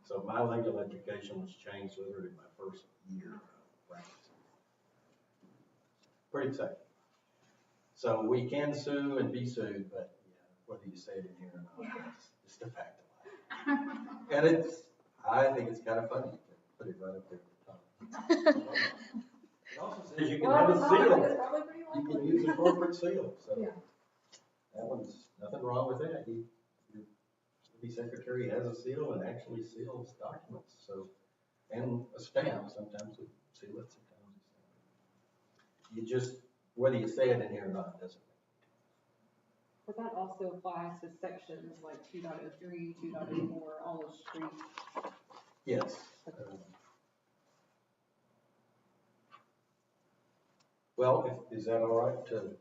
So my legal education was changed literally my first year of practicing. Pretty exciting. So we can sue and be sued, but yeah, whether you say it in here or not, it's just a fact of life. And I think it's kind of funny to put it right up there at the top. It also says you can have a seal. You can use a corporate seal, so Yeah. that one's, nothing wrong with that. Your city secretary has a seal and actually seals documents, so, and a stamp, sometimes we seal it, sometimes we stamp it. You just, whether you say it in here or not, doesn't matter. But that also applies to sections like 2.03, 2.04, all those streets. Yes. Well, is that all right to,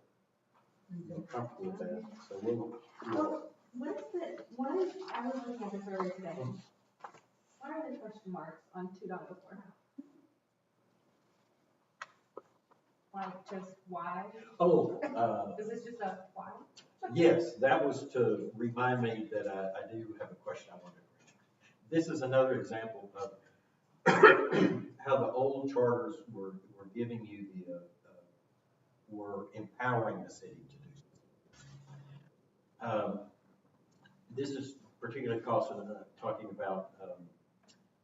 you're comfortable with that? So we'll. What is, I was looking at this earlier today. What are the question marks on 2.04? Like just why? Oh, Is this just a why? yes, that was to remind me that I do have a question I wanted to bring. This is another example of how the old charters were giving you the, were empowering the city to do something. This is particularly talking about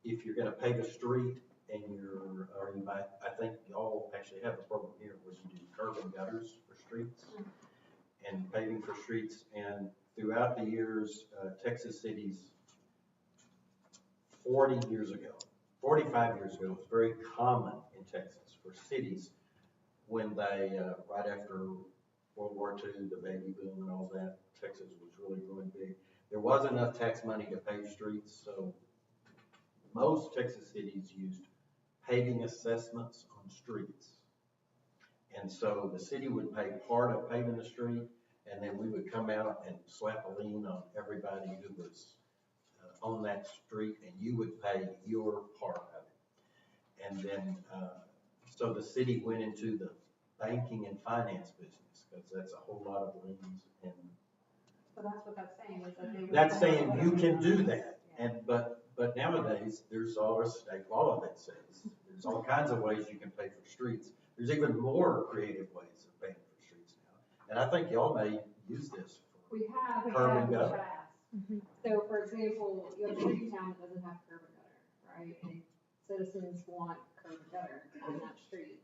if you're going to pave a street and you might, I think y'all actually have a program here where you do curb and gutters for streets and paving for streets. And throughout the years, Texas cities, 40 years ago, 45 years ago, it was very common in Texas for cities when they, right after World War II, the baby boom and all that, Texas was really growing big. There wasn't enough tax money to pave streets, so most Texas cities used paving assessments on streets. And so the city would pay part of paving the street, and then we would come out and slap a lien on everybody who was on that street, and you would pay your part of it. And then, so the city went into the banking and finance business, because that's a whole lot of liens. And So that's what that's saying, is that they would. that's saying you can do that. And, but nowadays, there's all a state law that says there's all kinds of ways you can pay for streets. There's even more creative ways of paying for streets now. And I think y'all may use this. We have Curb and in the gutter. past. So for example, you have a street in town that doesn't have curb and gutter, right? And citizens want curb and gutter on that street.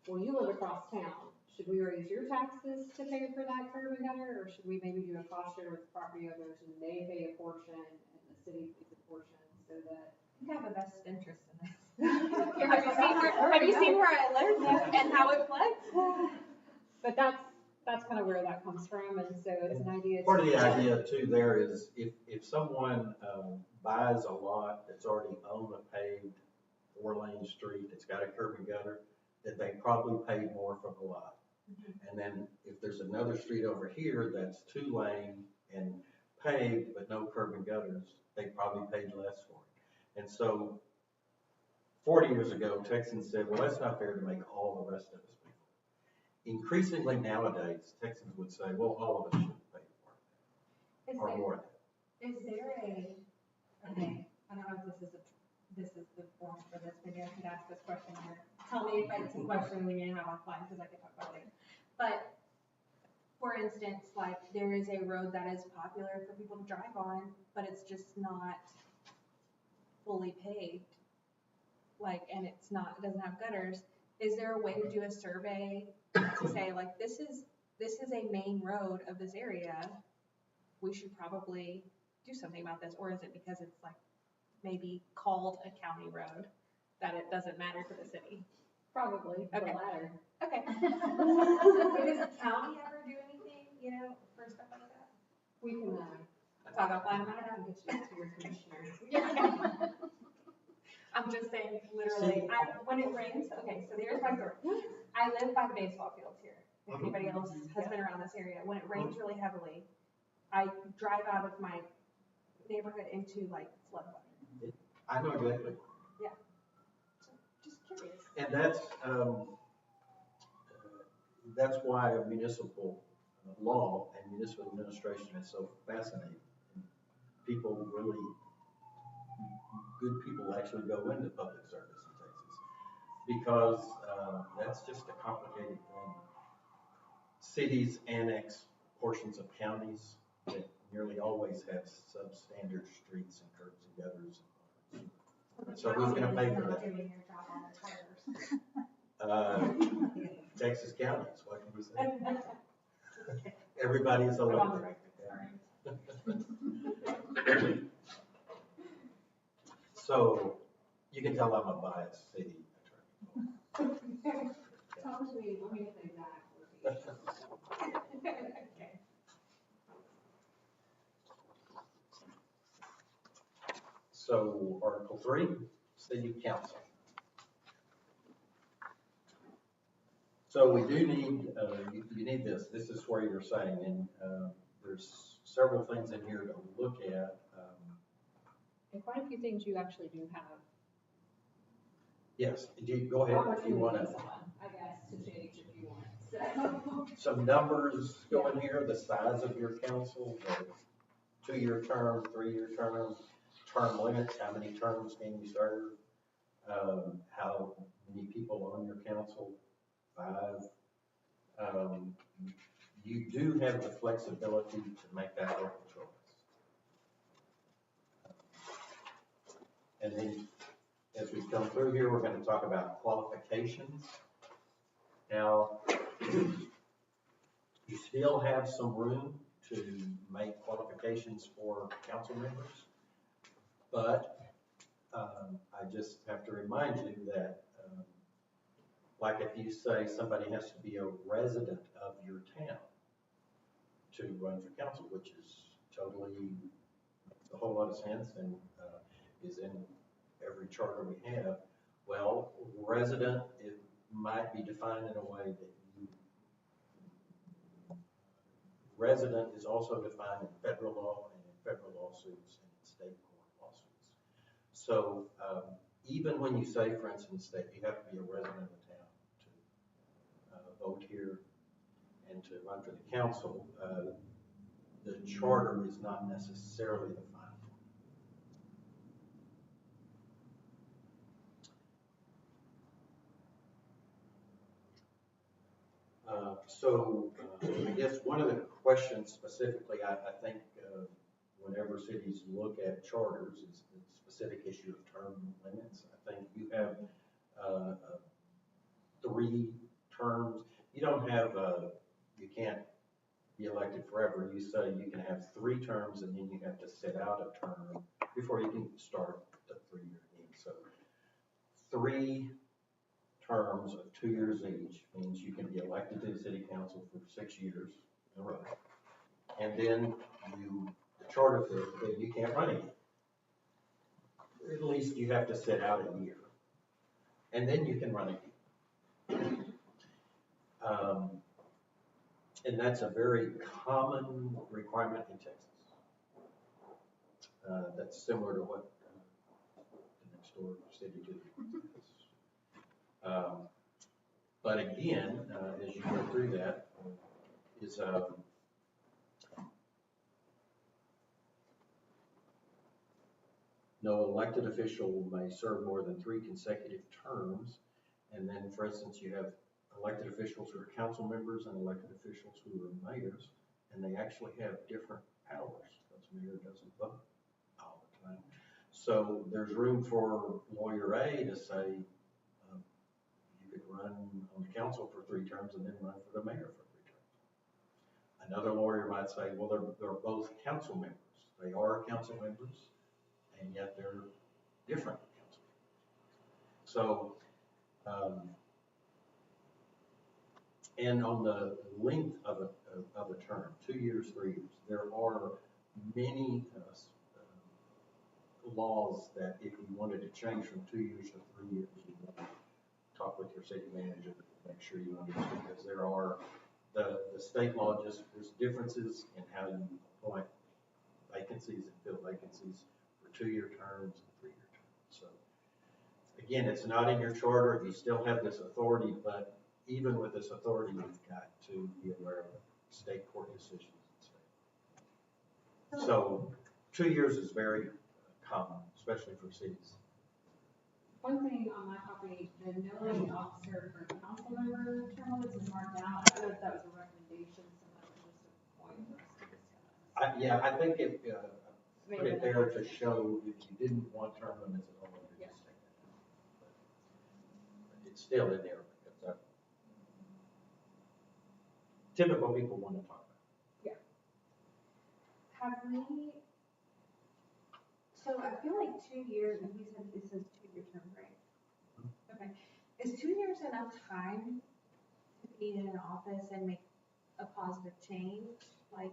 Well, you live across town. Should we raise your taxes to pay for that curb and gutter, or should we maybe do a cost share with property owners and they pay a portion and the city pays a portion so that You have a vested interest in this. have you seen where I live and how it floods? But that's kind of where that comes from, and so it's an idea. Part of the idea too there is if someone buys a lot that's already on a paved 4-lane street that's got a curb and gutter, that they probably paid more for the lot. And then if there's another street over here that's 2-lane and paved but no curb and gutters, they probably paid less for it. And so 40 years ago, Texans said, well, that's not fair to make all the rest of us pay for it. Increasingly nowadays, Texans would say, well, all of us should pay for it, or more than that. Is there okay, I don't know if this is the form for this, maybe I could ask this question here. Tell me if it's a question we may have offline, because I could talk about it later. But, for instance, like, there is a road that is popular for people to drive on, but it's just not fully paved. Like, and it doesn't have gutters. Is there a way to do a survey to say, like, this is a main road of this area, we should probably do something about this? Or is it because it's like maybe called a county road that it doesn't matter to the city? Probably the latter. Okay. Does the county ever do anything, for stuff like that? We can Talk offline about it. get you to your commissioner. I'm just saying, literally, when it rains, okay, so here's my story. I live by the baseball fields here, if anybody else has been around this area, when it rains really heavily, I drive out of my neighborhood into like floodwater. I know exactly. Just curious. And that's why municipal law and municipal administration is so fascinating. People really, good people actually go into public service in Texas because that's just a complicated thing. Cities annex portions of counties that nearly always have substandard streets and curbs and gutters. So who's going to pay for that? Texas counties, what can we say? Everybody is elected. So you can tell I'm a biased city attorney. Talk to me, let me think that. So Article 3, City Council. So we do need, you need this. This is where you're saying, and there's several things in here to look at. And quite a few things you actually do have. Yes, go ahead if you want to. I guess, to change if you want. So. Some numbers go in here, the size of your council, the 2-year term, 3-year term, term limits, how many terms can you serve, how many people on your council, 5. You do have the flexibility to make that local choice. And then as we come through here, we're going to talk about qualifications. Now, you still have some room to make qualifications for council members, but I just have to remind you that, like if you say somebody has to be a resident of your town to run for council, which is totally makes a whole lot of sense and is in every charter we have. Well, resident, it might be defined in a way that resident is also defined in federal law and in federal lawsuits and in state court lawsuits. So even when you say, for instance, that you have to be a resident of the town to vote here and to run for the council, the charter is not necessarily the final. I guess one of the questions specifically, I think whenever cities look at charters is the specific issue of term limits. I think you have 3 terms. You don't have, you can't be elected forever. You say you can have 3 terms and then you have to sit out a term before you can start the 3-year game. So 3 terms of 2 years each means you can be elected to the city council for 6 years in a row. And then the charter says that you can't run again. At least you have to sit out a year. And then you can run again. And that's a very common requirement in Texas. That's similar to what the next door city did. But again, as you go through that, is no elected official may serve more than 3 consecutive terms. And then, for instance, you have elected officials who are council members and elected officials who are mayors, and they actually have different powers because mayor doesn't vote all the time. So there's room for lawyer A to say, you could run on the council for 3 terms and then run for the mayor for 3 terms. Another lawyer might say, well, they're both council members. They are council members, and yet they're different council members. So, and on the length of a term, 2 years, 3 years, there are many laws that if you wanted to change from 2 years to 3 years, you want to talk with your city manager to make sure you understand, because there are the state law there's differences in how you appoint vacancies and fill vacancies for 2-year terms and 3-year terms. So again, it's not in your charter. You still have this authority, but even with this authority, you've got to be aware of state court decisions and state. So 2 years is very common, especially for cities. One thing on my copy, the nominating officer for council member term limits is marked out. I don't know if that was a recommendation, so that was just a point for us to discuss. Yeah, I think it, put it there to show if you didn't want term limits at all, you just take that out. But it's still in there because typical people want to talk about it. Have we, so I feel like 2 years, and we said this is 2-year term, right? Okay, is 2 years enough time to be in an office and make a positive change? Like,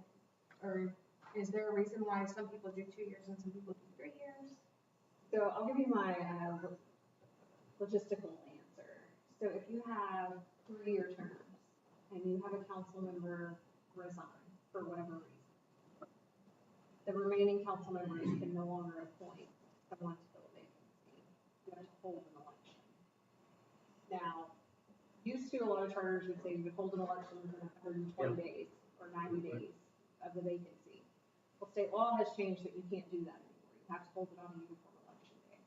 or is there a reason why some people do 2 years and some people do 3 years? So I'll give you my logistical answer. So if you have 3-year terms and you have a council member resign for whatever reason, the remaining council members can no longer appoint someone to fill a vacancy. You have to hold an election. Now, used to a lot of charters would say you would hold an election within 120 days or 90 days of the vacancy. Well, state law has changed that you can't do that anymore. You have to hold it on a uniform election day.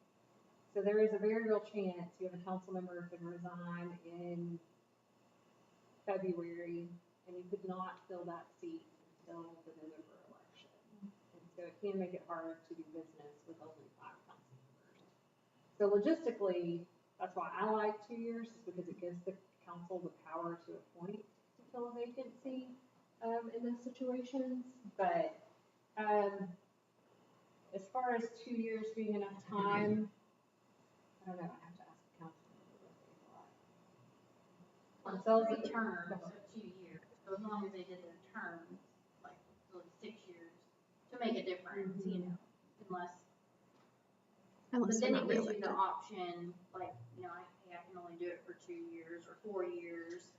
So there is a very real chance you have a council member who could resign in February and you could not fill that seat until the November election. And so it can make it hard to do business with only 5 council members. So logistically, that's why I like 2 years, is because it gives the council the power to appoint to fill a vacancy in those situations. But as far as 2 years being enough time, I don't know, I have to ask the council member what they thought. Well, it's 3 terms, so 2 years, so as long as they did their terms, like, so it's 6 years, to make a difference, you know, unless. But Unless then they're it not gives you reelected. the option, like, you know, I can only do it for 2 years or 4 years,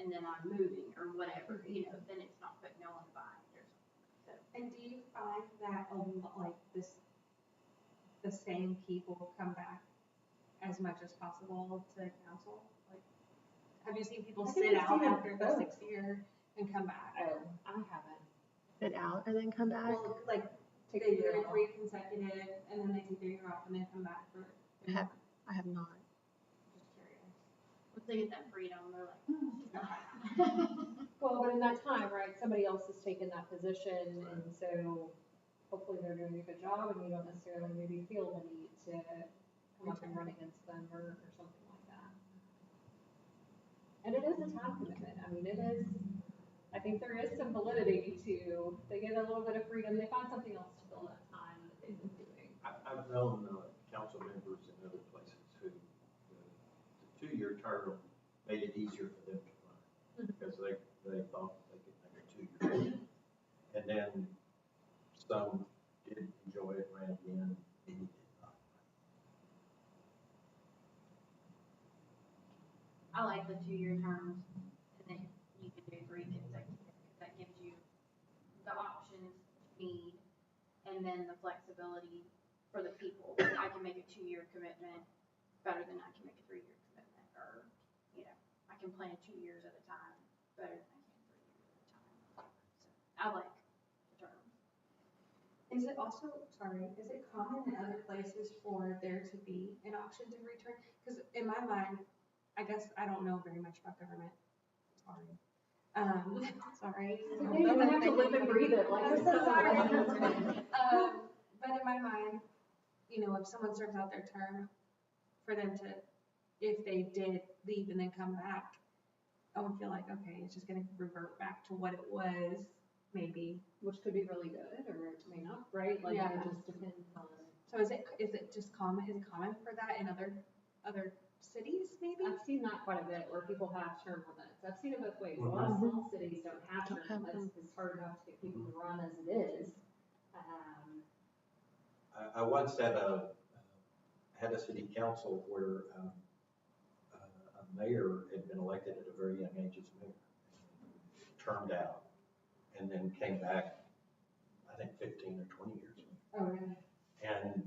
and then I'm moving or whatever, you know, then it's not putting no one behind or something. So, And do you find that like the same people come back as much as possible to council? Like, have you seen people I think sit I've out seen it after the both. 6th year and come back? Oh, I haven't. Sit out and then come back. Well, like, Take they a year do off. 3 consecutive, and then they take their year off and then come back for. I have not. Just curious. once they get that freedom, they're like, Well, but in that time, right, somebody else has taken that position, and so hopefully they're doing a good job, and you don't necessarily maybe feel the need to come up and run against them or something like that. And it is a time commitment. I mean, it is, I think there is some validity to, they get a little bit of freedom, they find something else to fill that time that they've been doing. I've known council members in other places who the 2-year term made it easier for them to run because they thought they could make a 2-year term. And then some did enjoy it, ran again, maybe did not. I like the 2-year terms, and then you can do 3 consecutive, because that gives you the options you need, and then the flexibility for the people. I can make a 2-year commitment better than I can make a 3-year commitment, or, you know, I can plan 2 years at a time better than I can 3 years at a time. So I like the terms. Is it also, is it common in other places for there to be an option to return? Because in my mind, I guess I don't know very much about government. Sorry. Sorry. Okay, you have to live and breathe it, like. I'm so sorry. But in my mind, you know, if someone serves out their term, for them to, if they did leave and then come back, I would feel like, okay, it's just gonna revert back to what it was, maybe. Which could be really good, or it may not, right? Like, Yeah. it just depends on. So is it just common, is it common for that in other cities, maybe? I've seen that quite a bit, where people have term limits. I've seen it both ways. A lot of small cities don't have Don't term have limits, it's hard enough to get people to run as it is. I once had a city council where a mayor had been elected at a very young age as mayor. termed out and then came back, I think 15 or 20 years ago. Oh, really? And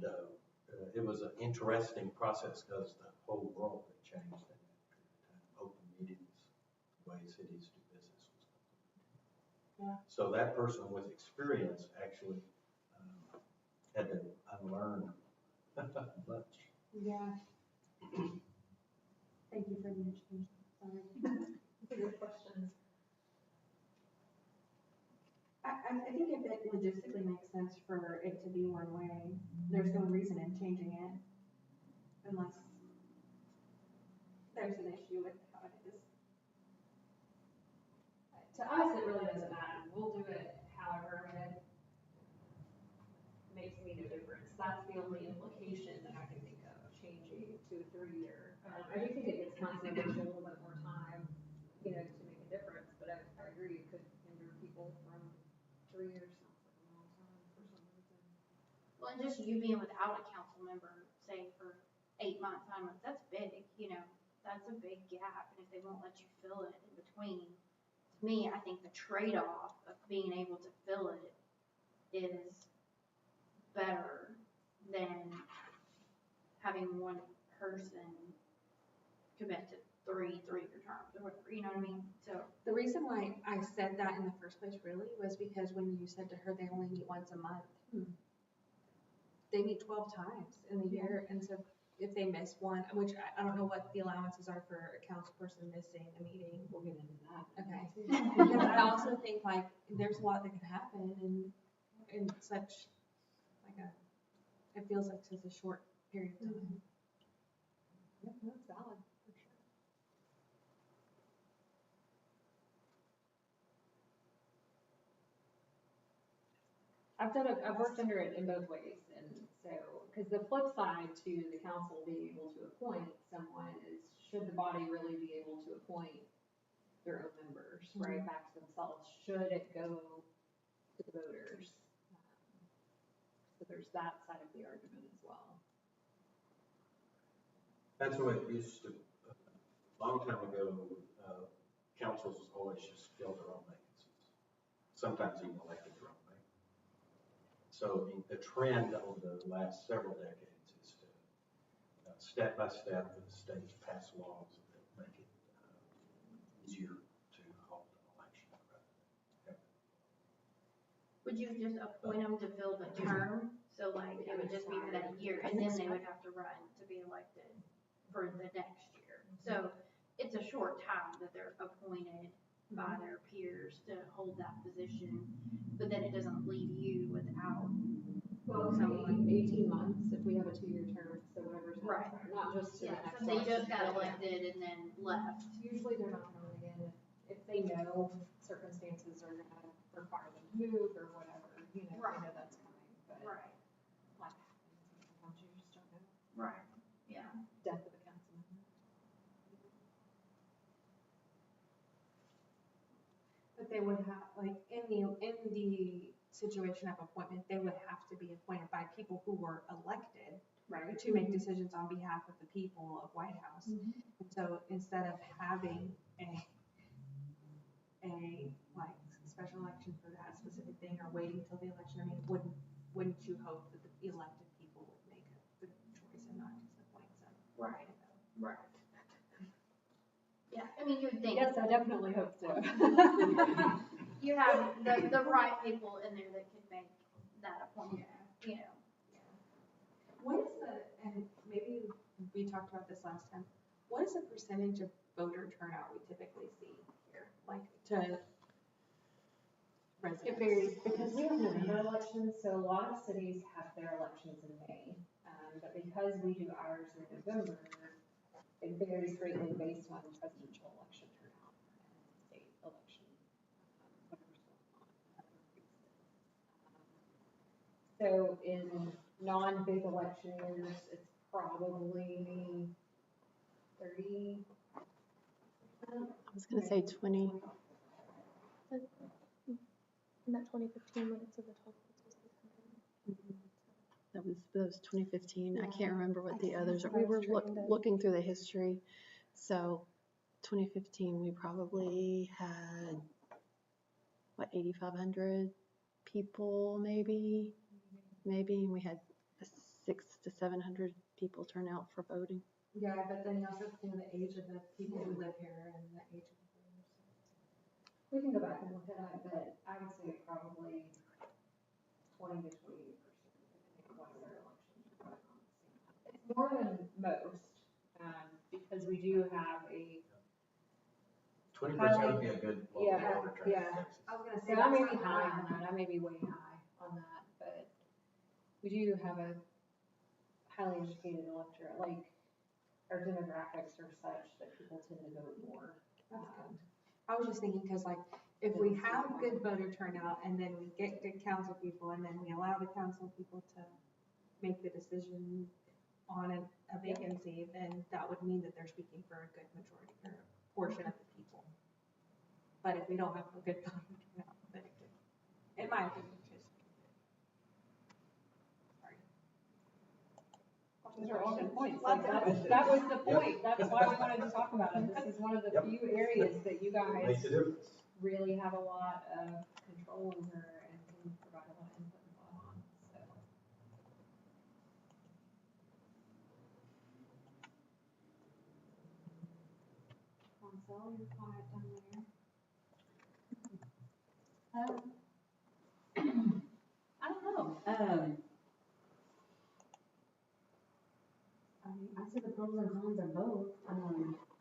it was an interesting process because the whole world had changed in that period of time. Open meetings, the way cities do business was completely different. So that person with experience actually had to unlearn much. Yeah. Thank you for the education. Sorry. That's a good question. I think if it logistically makes sense for it to be one way, there's no reason in changing it unless there's an issue with how it is. To us, it really doesn't matter. We'll do it however, I mean, it makes me no difference. That's the only implication that I can think of changing to a 3-year. I do think it gets council members a little bit more time, you know, to make a difference, but I agree, it could hinder people from 3 years. Sounds like a long time for some reason. Well, and just you being without a council member, say for 8 months, 9 months, that's big, you know, that's a big gap, and if they won't let you fill it in between, to me, I think the trade-off of being able to fill it is better than having one person commit to 3-year terms or whatever, you know what I mean? So, The reason why I said that in the first place really was because when you said to her they only meet once a month, they meet 12 times in the year, and so if they miss one, which I don't know what the allowances are for a council person missing a meeting. We'll get into that. Okay. Because I also think like there's a lot that could happen in such like it feels like such a short period of time. Yeah, that's valid, for sure. I've worked under it in both ways, and so, because the flip side to the council being able to appoint someone is, should the body really be able to appoint their own members, right, back to themselves? Should it go to the voters? So there's that side of the argument as well. That's the way it used to. A long time ago, councils always just filled their own vacancies. Sometimes even elected their own vacancies. So the trend over the last several decades is to step by step for the state to pass laws that make it easier to hold an election. would you just appoint them to fill the term? So like, it would just be for that year, and then they would have to run to be elected for the next year. So it's a short time that they're appointed by their peers to hold that position, but then it doesn't leave you without. Well, it's someone 18 months if we have a 2-year term, so whatever's Right. not just to the Yeah, next so they just election. got elected and then left. Usually they're not coming again if they know circumstances are gonna require them to move or whatever, you know, Right. they know that's coming, but Right. life happens, and sometimes you just don't know. Right. Yeah. Death of a council member. But they would have, like, in the situation of appointment, they would have to be appointed by people who were elected, right, to make decisions on behalf of the people of White House. And so instead of having a like special election for that specific thing or waiting till the election, I mean, wouldn't you hope that the elected people would make a good choice and not just appoint some? Right. Right. Yeah, I mean, you would think. Yes, I definitely hope so. You have the right people in there that could make that appointment, you know. What is and maybe we talked about this last time, what is the percentage of voter turnout we typically see here? Like to residents? It varies because we have November elections, so a lot of cities have their elections in May. But because we do ours in November, it varies greatly based on presidential election turnout and state election, whatever's going on in other places. So in non-big election years, it's probably 30. I was gonna say 20. In that 2015 minutes of the top. That was 2015. I Yeah. can't remember what the I others are. was We were trying to- looking through the history. So 2015, we probably had what, 8,500 people maybe, and we had 600 to 700 people turn out for voting. Yeah, but then you also have to think of the age of the people who live here and the age of the voters. We can go back and look at it, but I would say probably 20 to 28%, depending on what their elections are going on. It's more than most, because we do have a, 20% would be a good local Yeah, voter turnout. yeah. I was gonna so say, I that's may not be high bad. on that, I may be way high on that, but we do have a highly educated electorate, like, our demographics are such that people tend to vote more. I was just thinking, cause like, if we have good voter turnout and then we get good council people and then we allow the council people to make the decision on a vacancy, then that would mean that they're speaking for a good majority or portion of the people. But if we don't have a good voter turnout, then it could, in my opinion, just. Sorry. Those are all good points, Lots like, of that was the point, that's why we wanted to talk about it, this is one of the Yep. few areas that you guys Makes a difference. really have a lot of control over and can provide a lot of input and thought on, so. Froncel, you're quiet down there. I don't know. I see the pros and cons of both.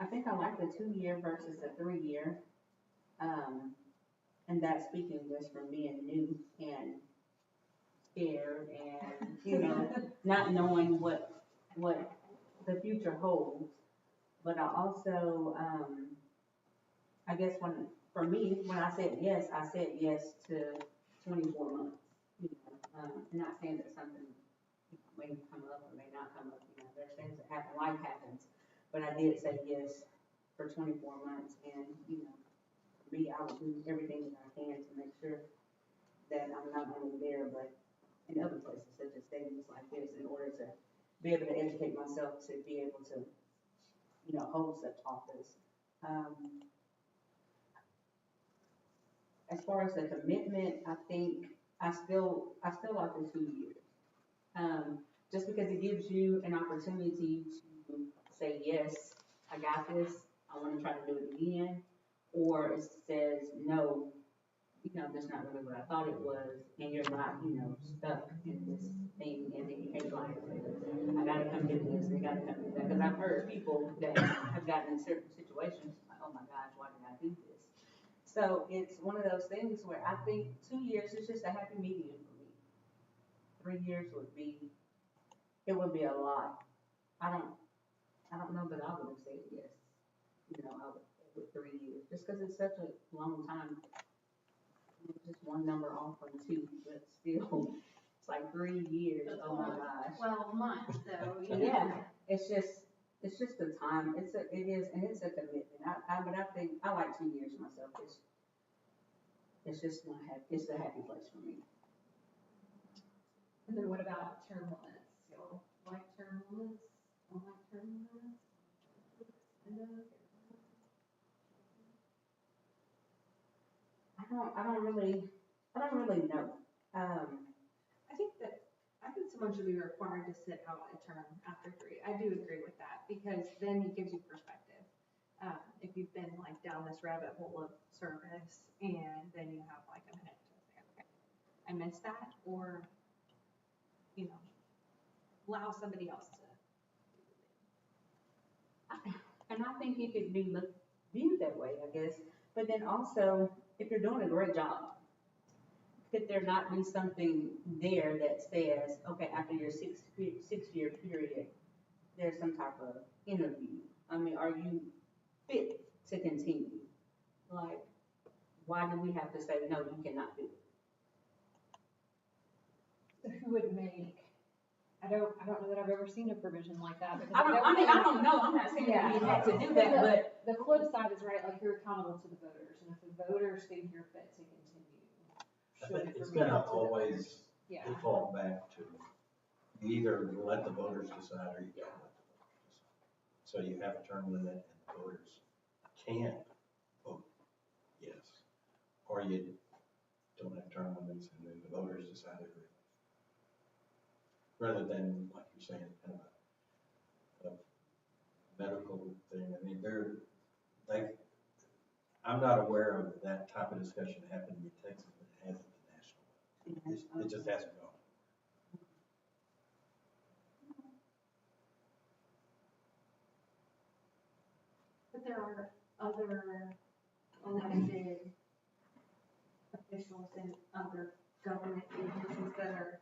I think I like the 2-year versus the 3-year. And that's speaking just from being new and scared and, not knowing what the future holds. But I also, I guess for me, when I said yes to 24 months. Not saying that something may come up or may not come up, there's things that happen, life happens. But I did say yes for 24 months and, for me, I would do everything that I can to make sure that I'm not only there, but in other places such as stadiums like this in order to be able to educate myself to be able to, hold such office. As far as the commitment, I think I still like the 2 years. Just because it gives you an opportunity to say, yes, I got this, I want to try to do it again, or it says, no, that's not really what I thought it was, and you're not, stuck in this thing, and then you hate life. I gotta come do this, they gotta come do that, because I've heard people that have gotten in certain situations, like, oh my gosh, why did I do this? So it's one of those things where I think 2 years is just a happy medium for me. 3 years would be a lot. I don't know that I would have said yes, with 3 years, just because it's such a long time. Just one number off from 2, but still, it's like 3 years. Oh my gosh. 12 months, though. Yeah, it's just the time. It is, and it's a commitment. But I think I like 2 years myself. It's just it's a happy place for me. And then what about term limits? Y'all like term limits? Don't like term limits? I don't really know. I think someone should be required to sit out a term after 3. I do agree with that, because then it gives you perspective. If you've been like down this rabbit hole of service and then you have like a minute to say, okay, I missed that, or, allow somebody else to. And I think it could be viewed that way, I guess. But then also, if you're doing a great job, could there not be something there that says, okay, after your 6-year period, there's some type of interview? I mean, are you fit to continue? Like, why do we have to say, no, you cannot do it? So who would make, I don't know that I've ever seen a provision like that. Because I don't know. I'm not saying that we have to do that, but the flip side is right, like you're accountable to the voters, and if the voters think you're fit to continue. I should think it's it remain gonna up to the always voters? Yeah. default back to, you either let the voters decide or you don't let the voters decide. So you have a term limit and the voters can vote yes. Or you don't have term limits, and then the voters decide everything. Rather than, like you're saying, kind of a medical thing. I mean, I'm not aware of that type of discussion happening in Texas, but it has at the national level. It just hasn't gone. But there are other elected officials in other government agencies that are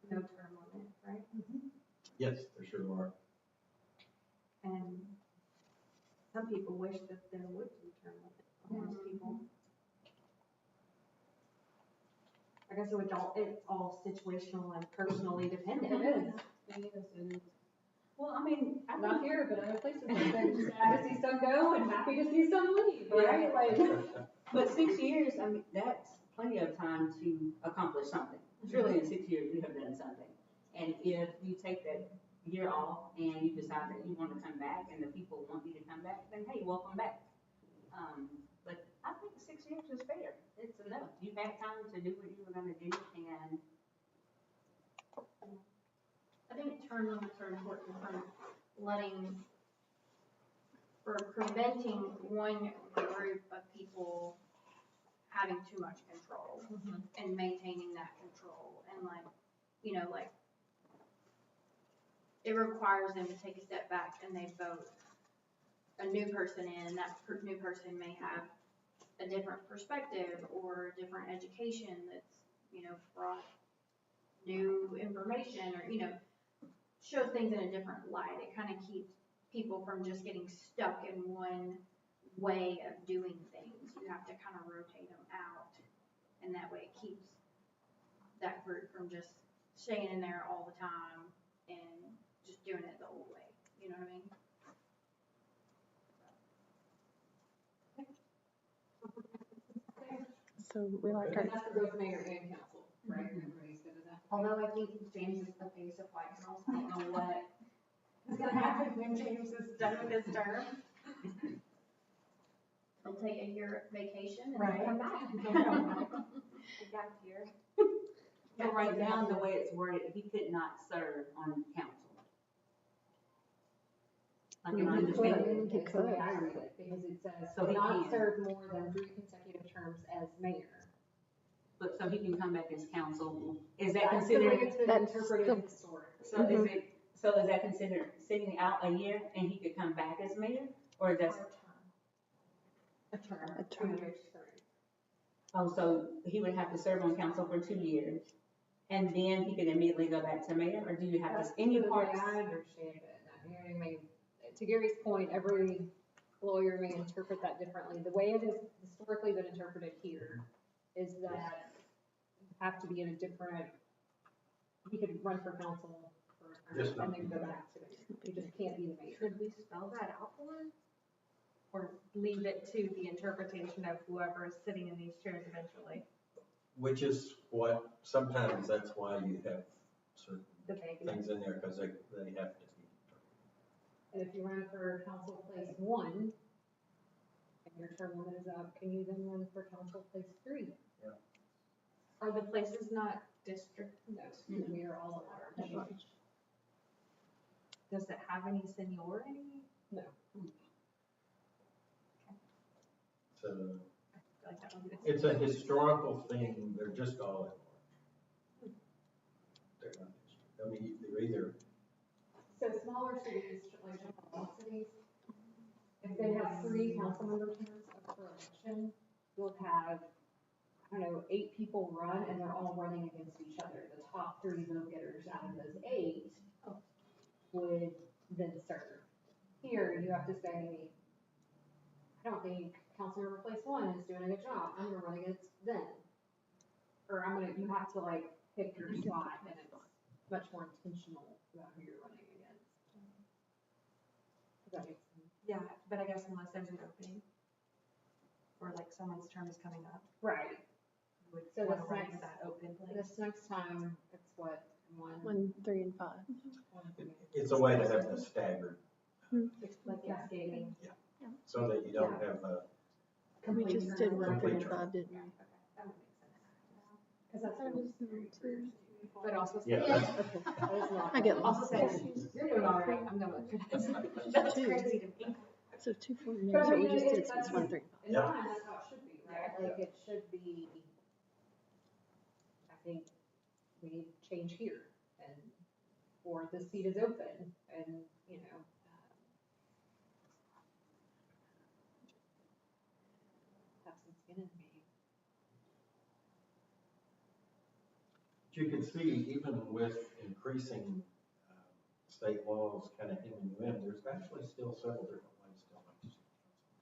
no term limit, right? Yes, there sure are. And some people wish that there would be term limit on those people. I guess it's all situational and personally dependent. It is. Well, I mean, I Not think, here, but other places, like, they're just sad to see some go and happy to see some leave, right? Like, but 6 years, I mean, that's plenty of time to accomplish something. Surely in 6 years, you have done something. And if you take that year off and you decide that you want to come back and the people want you to come back, then hey, welcome back. But I think 6 years is fair. It's enough. You had time to do what you were gonna do, and I think term limits are important for preventing one group of people having too much control and maintaining that control. And like, it requires them to take a step back and they vote a new person in, and that new person may have a different perspective or a different education that's, brought new information or, shows things in a different light. It kind of keeps people from just getting stuck in one way of doing things. You have to kind of rotate them out, and that way it keeps that group from just staying in there all the time and just doing it the old way. You know what I mean? So we like and our, that's for both mayor and council, right? Everybody's good with that. Although I think James is the face of White House, I don't know what is gonna happen when James is done with his term. They'll take a year vacation and Right. then come back. He got here. so right now, the way it's worded, he could not serve on council. Like, am I understanding? He That's the way could. I read it, because it says, So he not can. serve more than 3 consecutive terms as mayor. But so he can come back as council. Is that That's the way considered? it's been That's interpreted the- historically. So is that considered sitting out a year and he could come back as mayor, or is that? A term. A term. 2 years term. Oh, so he would have to serve on council for 2 years, and then he could immediately go back to mayor, or do you have That's any the way parts? I understand it. Now, you know what I mean? To Gary's point, every lawyer may interpret that differently. The way it has historically been interpreted here is that you have to be in a different, you could run for council for a Just term not and then be go mayor. back to mayor. You just can't be the mayor. Should we spell that out for him? Or leave it to the interpretation of whoever is sitting in these chairs eventually? Which is what, sometimes that's why you have certain The baby. things in there, because they have to be. And if you run for council place 1, and your term limit is up, can you then run for council place 3? Are the places not district? No, we are all at large. Does it have any seniority? No. So I feel like that would be it's a historical thing, they're just all at large. They're not, I mean, they're either, So smaller cities, like small cities, if they have 3 council member terms up for election, you'll have, I don't know, 8 people run and they're all running against each other. The top 3 vote getters out of those 8 would then serve. Here, you have to say, I don't think councilmember place 1 is doing a good job. I'm gonna run against them. Or you have to like pick your spot, and it's much more intentional about who you're running against. Does that make sense? Yeah, but I guess unless there's an opening, or like someone's term is coming up, Right. you would So want to this run next- for that open place. This next time, it's what, 1, 3, and 5. it's a way to have a staggered, Like cascading. so that you don't have a, We just did 1, 3, and Complete term. 5, didn't we? Okay, that would make sense. Cause that's what I'm saying. But also. Yeah, say- that's- Okay, that was not- I get Also lost. say, you're doing all right, I'm going for this. That's crazy to me. So 2 4 But minutes, I what we mean, just did that's- since 1 3. In Yeah. my mind, that's how it should be, right? Like, it should be, I think, we need to change here, and, or the seat is open, and, you know. Have some skin in the game. You can see even with increasing state laws kind of hemming you in, there's actually still several different ways to elect a city council.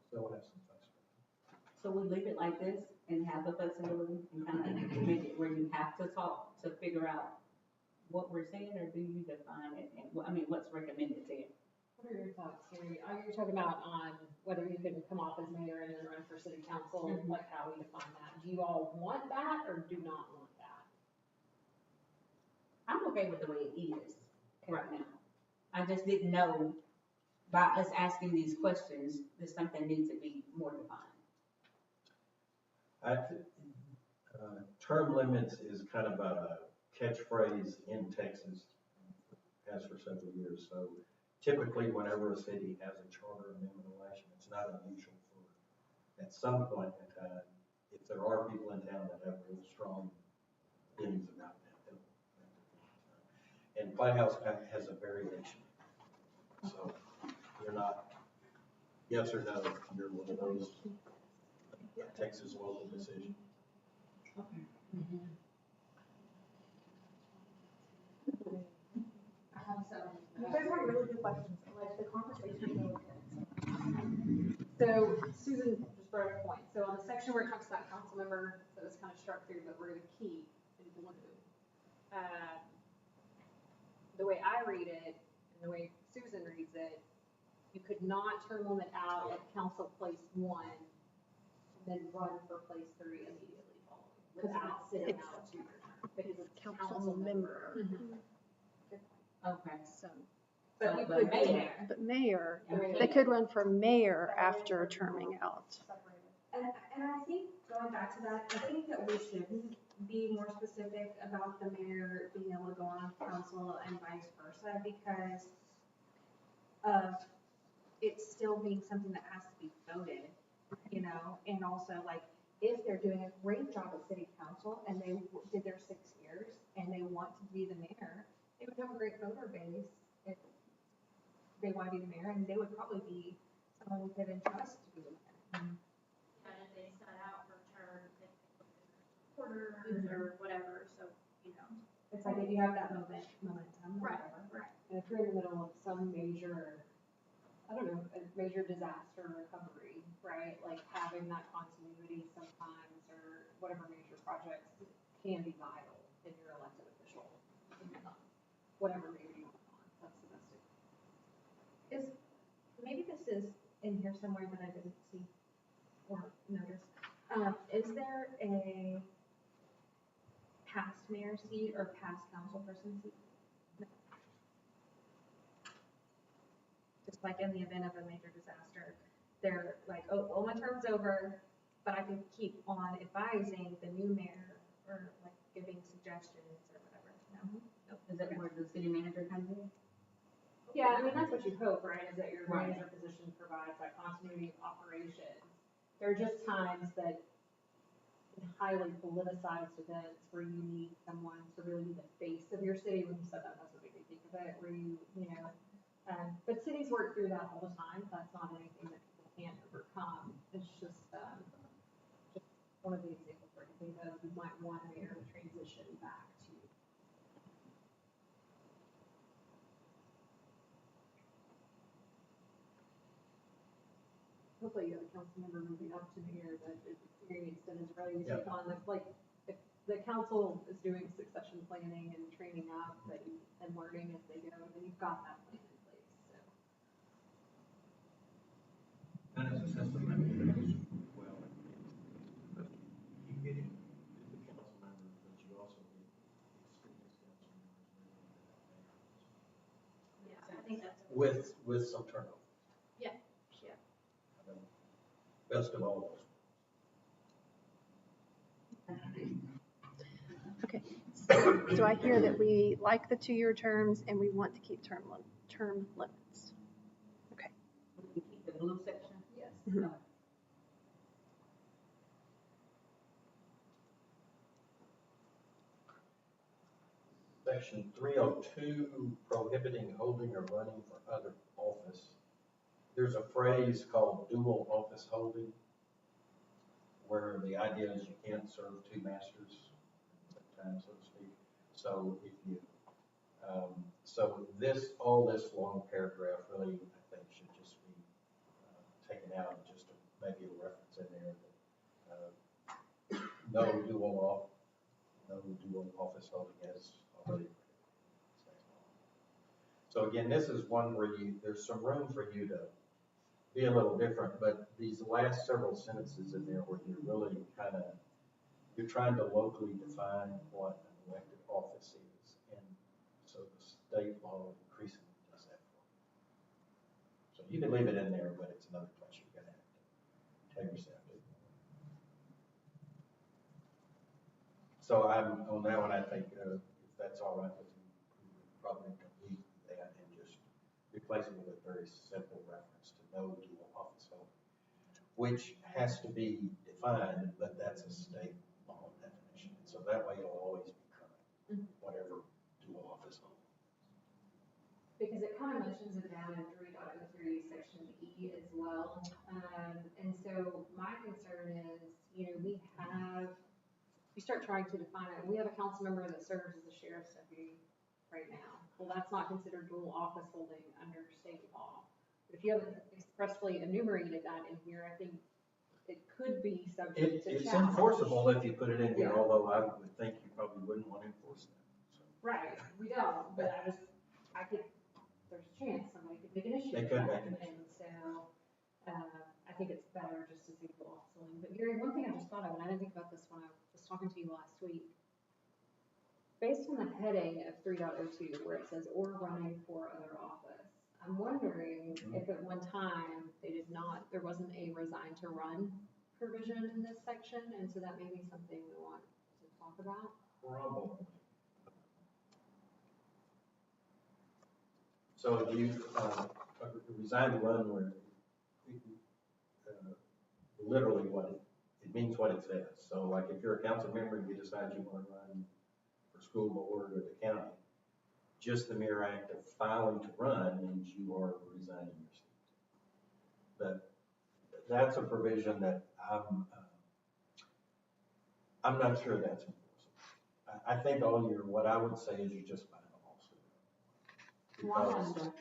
Still have some flexibility. So we leave it like this and have the flexibility and kind of make it where you have to talk to figure out what we're saying, or do you define it? And, I mean, what's recommended there? What are your thoughts, Gary? Are you talking about on whether you can come off as mayor and then run for city council, like how we define that? Do you all want that or do not want that? I'm okay with the way it is right now. I just didn't know, by us asking these questions, that something needs to be more defined. Term limits is kind of a catchphrase in Texas, has for several years. So typically, whenever a city has a charter amendment election, it's not unusual for, at some point in time, if there are people in town that have real strong feelings about that, and Playhouse has a variation. So you're not yes or no, you're one of those Texas local decisions. Okay. I have some. You guys have really good questions, like the conversation is really good. So Susan just brought up a point. So on the section where it talks about council member, that was kind of struck through, but we're gonna keep in blue. The way I read it, and the way Susan reads it, you could not term limit out at council place 1, and then run for place 3 immediately following, without sitting it's- out a 2-year term, because it's Council member. Okay. So, But you But could be mayor. there. but mayor, Yeah. they could run for mayor after terming out. Separated. And I think, going back to that, I think that we shouldn't be more specific about the mayor being able to go on council and vice versa, because of it still being something that has to be voted, you know, and also like, if they're doing a great job at city council and they did their 6 years and they want to be the mayor, they would have a great voter base if they want to be the mayor, and they would probably be someone we could entrust to be the mayor. And if they set out for term, they can look at quarters or whatever, so, you know. It's like if you have that momentum, or Right, whatever. right. And if you're in the middle of some major, I don't know, a major disaster recovery, right? Like having that continuity sometimes, or whatever major projects can be vital in your elected official. Whatever mayor you want on, that's the best. Maybe this is in here somewhere that I didn't see or notice. Is there a past mayor seat or past council person seat? No. Just like in the event of a major disaster, they're like, oh, well, my term's over, but I can keep on advising the new mayor or like giving suggestions or whatever. No? Nope. Is that where the city manager comes in? Yeah, I mean, that's what you hope, right, is that your Right. manager position provides that continuity of operations. There are just times that in highly politicized events where you need someone to really be the face of your city, when you said that, that's what made me think of it, where you know, but cities work through that all the time, that's not anything that people can't overcome, it's just one of the examples where I can think of, you might want a mayor to transition back to. Hopefully you have a council member moving up to mayor that is experienced and is ready to take on, like, if the council is doing succession planning and training up and learning as they go, then you've got that plan in place, so. And as a system, I mean, it goes well, you get in the council members, but you also get experienced council members. Yeah, I think that's. With some turnover. Yeah, yeah. I mean, best of all those. do I hear that we like the 2-year terms and we want to keep term limits? Okay. We can keep the blue section. Yes. Mhm. Section 302, prohibiting holding or running for other office. There's a phrase called dual office holding, where the idea is you can't serve two masters at a time, so to speak. So if you, so this, all this long paragraph really, I think, should just be taken out, and just maybe a reference in there that no dual office holding is already. So again, this is one where there's some room for you to be a little different, but these last several sentences in there where you're really you're trying to locally define what an elected office is. And so the state law increasingly does that for you. So you can leave it in there, but it's another place you're going to have to tell yourself to. So I'm on that one, I think if that's all right with you, probably delete that and just replace it with a very simple reference to no dual office holding, which has to be defined, but that's a state law definition. So that way it'll always be current, whatever dual office holding. Because it kind of mentions it down in 3.03 section E as well. And so my concern is, we start trying to define it. We have a council member that serves as a sheriff's deputy right now. Well, that's not considered dual office holding under state law. But if you haven't expressly enumerated that in here, I think it could be subject to It's challenge. enforceable if you put it in here, Yeah. although I would think you probably wouldn't want to enforce that. So. Right, we don't, but there's a chance somebody could make an issue They with could that. make an issue. And so, I think it's better just to say dual office holding. But Gary, one thing I just thought of, and I didn't think about this when I was talking to you last week. Based on the heading of 3.02, where it says, or running for other office, I'm wondering if at one time there wasn't a resign to run provision in this section, and so that may be something we want to talk about. Probably. So if you resign to run where literally it means what it says. So like if you're a council member and you decide you want to run for school board or the county, just the mere act of filing to run means you are resigning your seat. But that's a provision that I'm not sure that's enforceable. I think what I would say is you just file a lawsuit.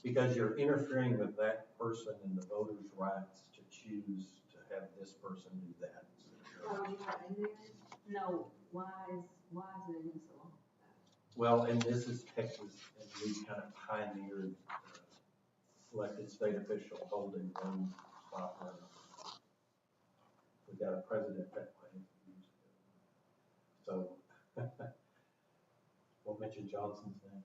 Because you're interfering with that person and the voters' rights to choose to have this person do that. No, why is it against the law? Well, and this is Texas, and we kind of pioneered elected state official holding one spot running. We got a president that way. So, won't mention Johnson's name.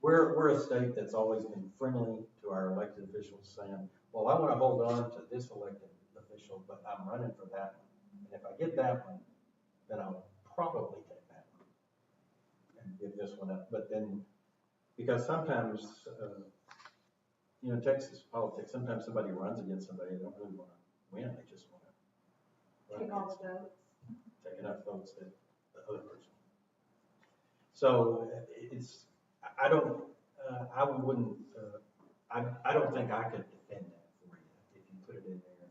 We're a state that's always been friendly to our elected officials, saying, well, I want to hold on to this elected official, but I'm running for that one. And if I get that one, then I'll probably take that one and give this one up. But then, because sometimes, Texas politics, sometimes somebody runs against somebody they don't really want to win. They just want to Take all the votes. take enough votes that the other person. So I don't think I could defend that for you if you put it in there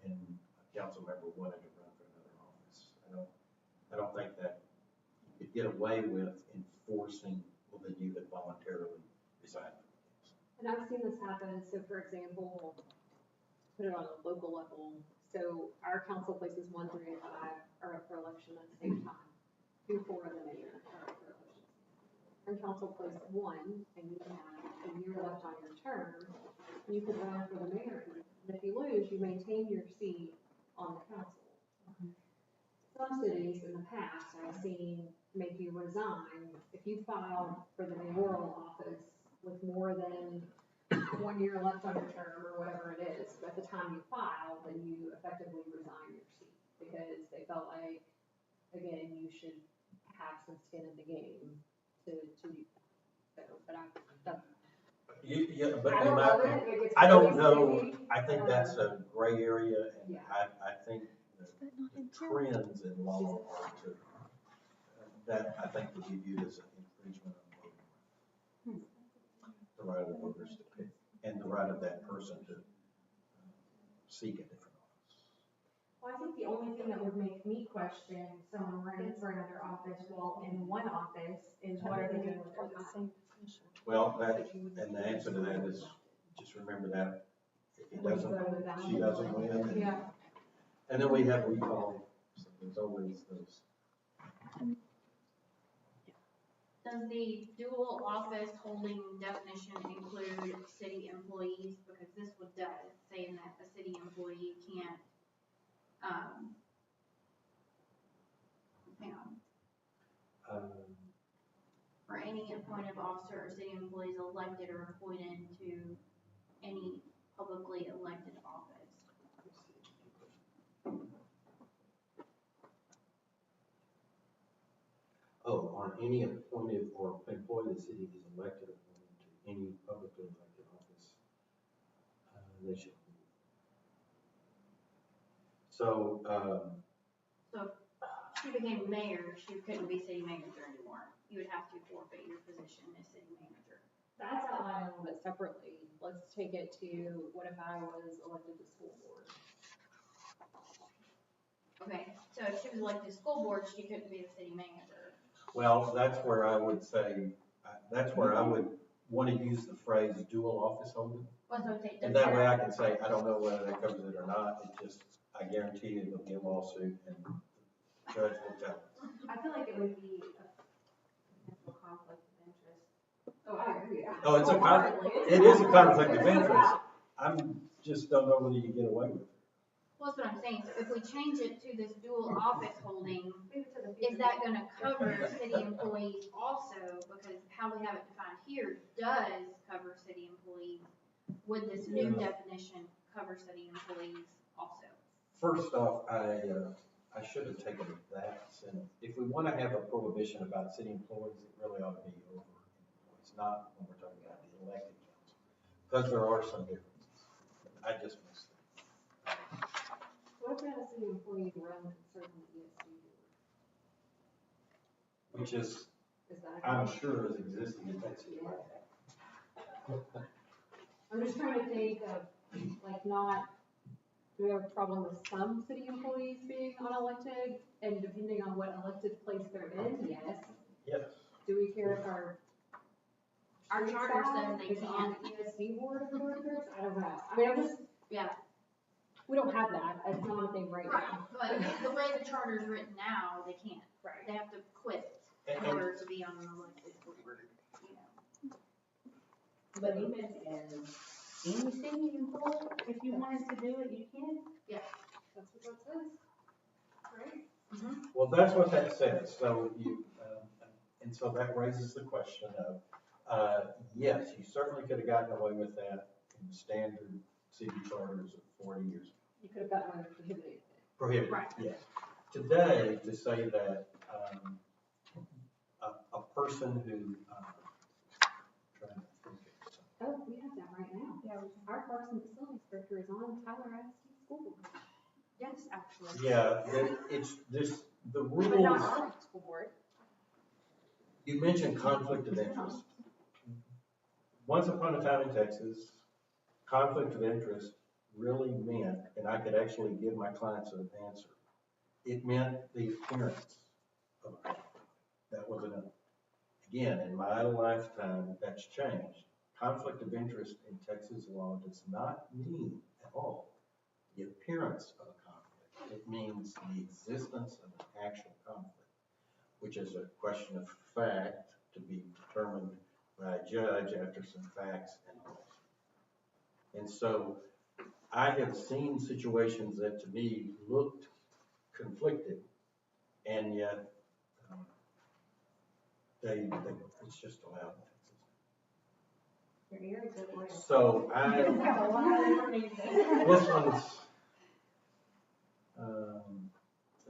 and a council member wanted to run for another office. I don't think that you could get away with enforcing that you had voluntarily resigned. And I've seen this happen. So for example, put it on a local level. So our council places 1, 3, and 5 are up for election at the same time. 2, 4, and the mayor are up for election. And council place 1, and you have a year left on your term, you could run for the mayor. And if you lose, you maintain your seat on the council. Some cities in the past I've seen make you resign if you filed for the mayoral office with more than 1 year left on your term or whatever it is. But at the time you file, then you effectively resign your seat because they felt like, again, you should have some skin in the game to do that. So, but that's, Yeah, but I in don't my, love it. It gets I don't really know, sticky. I think that's a gray area, and Yeah. I think the trends in law are to, that I think would be viewed as an infringement on the right of the voters to pick, and the right of that person to seek a different office. Well, I think the only thing that would make me question someone running for another office while in one office is what are they doing with their time? Well, that, and the answer to that is, just remember that if he doesn't, she doesn't win. And- Yeah. And then we have recall, so there's always those. Does the dual office holding definition include city employees? Because this one does, saying that a city employee can't, hang on. For any appointed officer or city employees elected or appointed to any publicly elected office. Oh, on any appointed or employee of the city is elected or appointed to any publicly elected office, they should. So, So if she became mayor, she couldn't be city manager anymore. You would have to forfeit your position as city manager. that's outlined a little bit separately. Let's take it to, what if I was elected to school board? Okay, so if she was elected to school board, she couldn't be the city manager. well, that's where I would say, that's where I would want to use the phrase dual office holding. What's the date? And that way I can say, I don't know whether that covers it or not, it just, I guarantee you there'll be a lawsuit and the judge will tell us. I feel like it would be a potential conflict of interest. Oh, I agree. Oh, it's it is a conflict of interest. I'm just don't know whether you get away with it. Well, that's what I'm saying. So if we change it to this dual office holding, Leave it to the is future. that gonna cover city employees also? Because how we have it defined here does cover city employees. Would this new definition cover city employees also? First off, I should have taken that sentence. If we want to have a prohibition about city employees, it really ought to be over employees, not when we're talking about the elected council. Because there are some differences. I just missed it. What if we had a city employee run and serve on the ESG board? Which is, Is that? I'm sure is existing in Texas right now. I'm just trying to think of, like, not, do we have a problem with some city employees being unelected? And depending on what elected place they're in, yes. Yes. Do we care if our street charter staff says they is on can't. the ESD board of directors? I don't know. I mean, I'm just, Yeah. we don't have that. It's not a thing right Right, now. but the way the charter is written now, they can't. Right. They have to quit in And- order to be on an elected board, you know. But even as any city employee, if you wanted to do it, you can. That's what that says. Right? Well, that's what that says. So you, and so that raises the question of, yes, you certainly could have gotten away with that in the standard city charters of 40 years. You could have gotten away with prohibiting it. Prohibited, Right. yes. Today, to say that a person who, trying to think of something. Oh, we have that right now. Yeah, Our Parks and Facilities Director is on Tyler ISD School Board. Yes, actually. Yeah, it's this, the But not rules, our school board. you mentioned conflict of interest. Once upon a time in Texas, conflict of interest really meant, and I could actually give my clients an answer, it meant the appearance of a conflict. That was enough. Again, in my lifetime, that's changed. Conflict of interest in Texas law does not mean at all the appearance of a conflict. It means the existence of an actual conflict, which is a question of fact to be determined by a judge after some facts and all. And so I have seen situations that to me looked conflicted, and yet it's just allowed in Texas. Your ear is good lawyer. So this one's,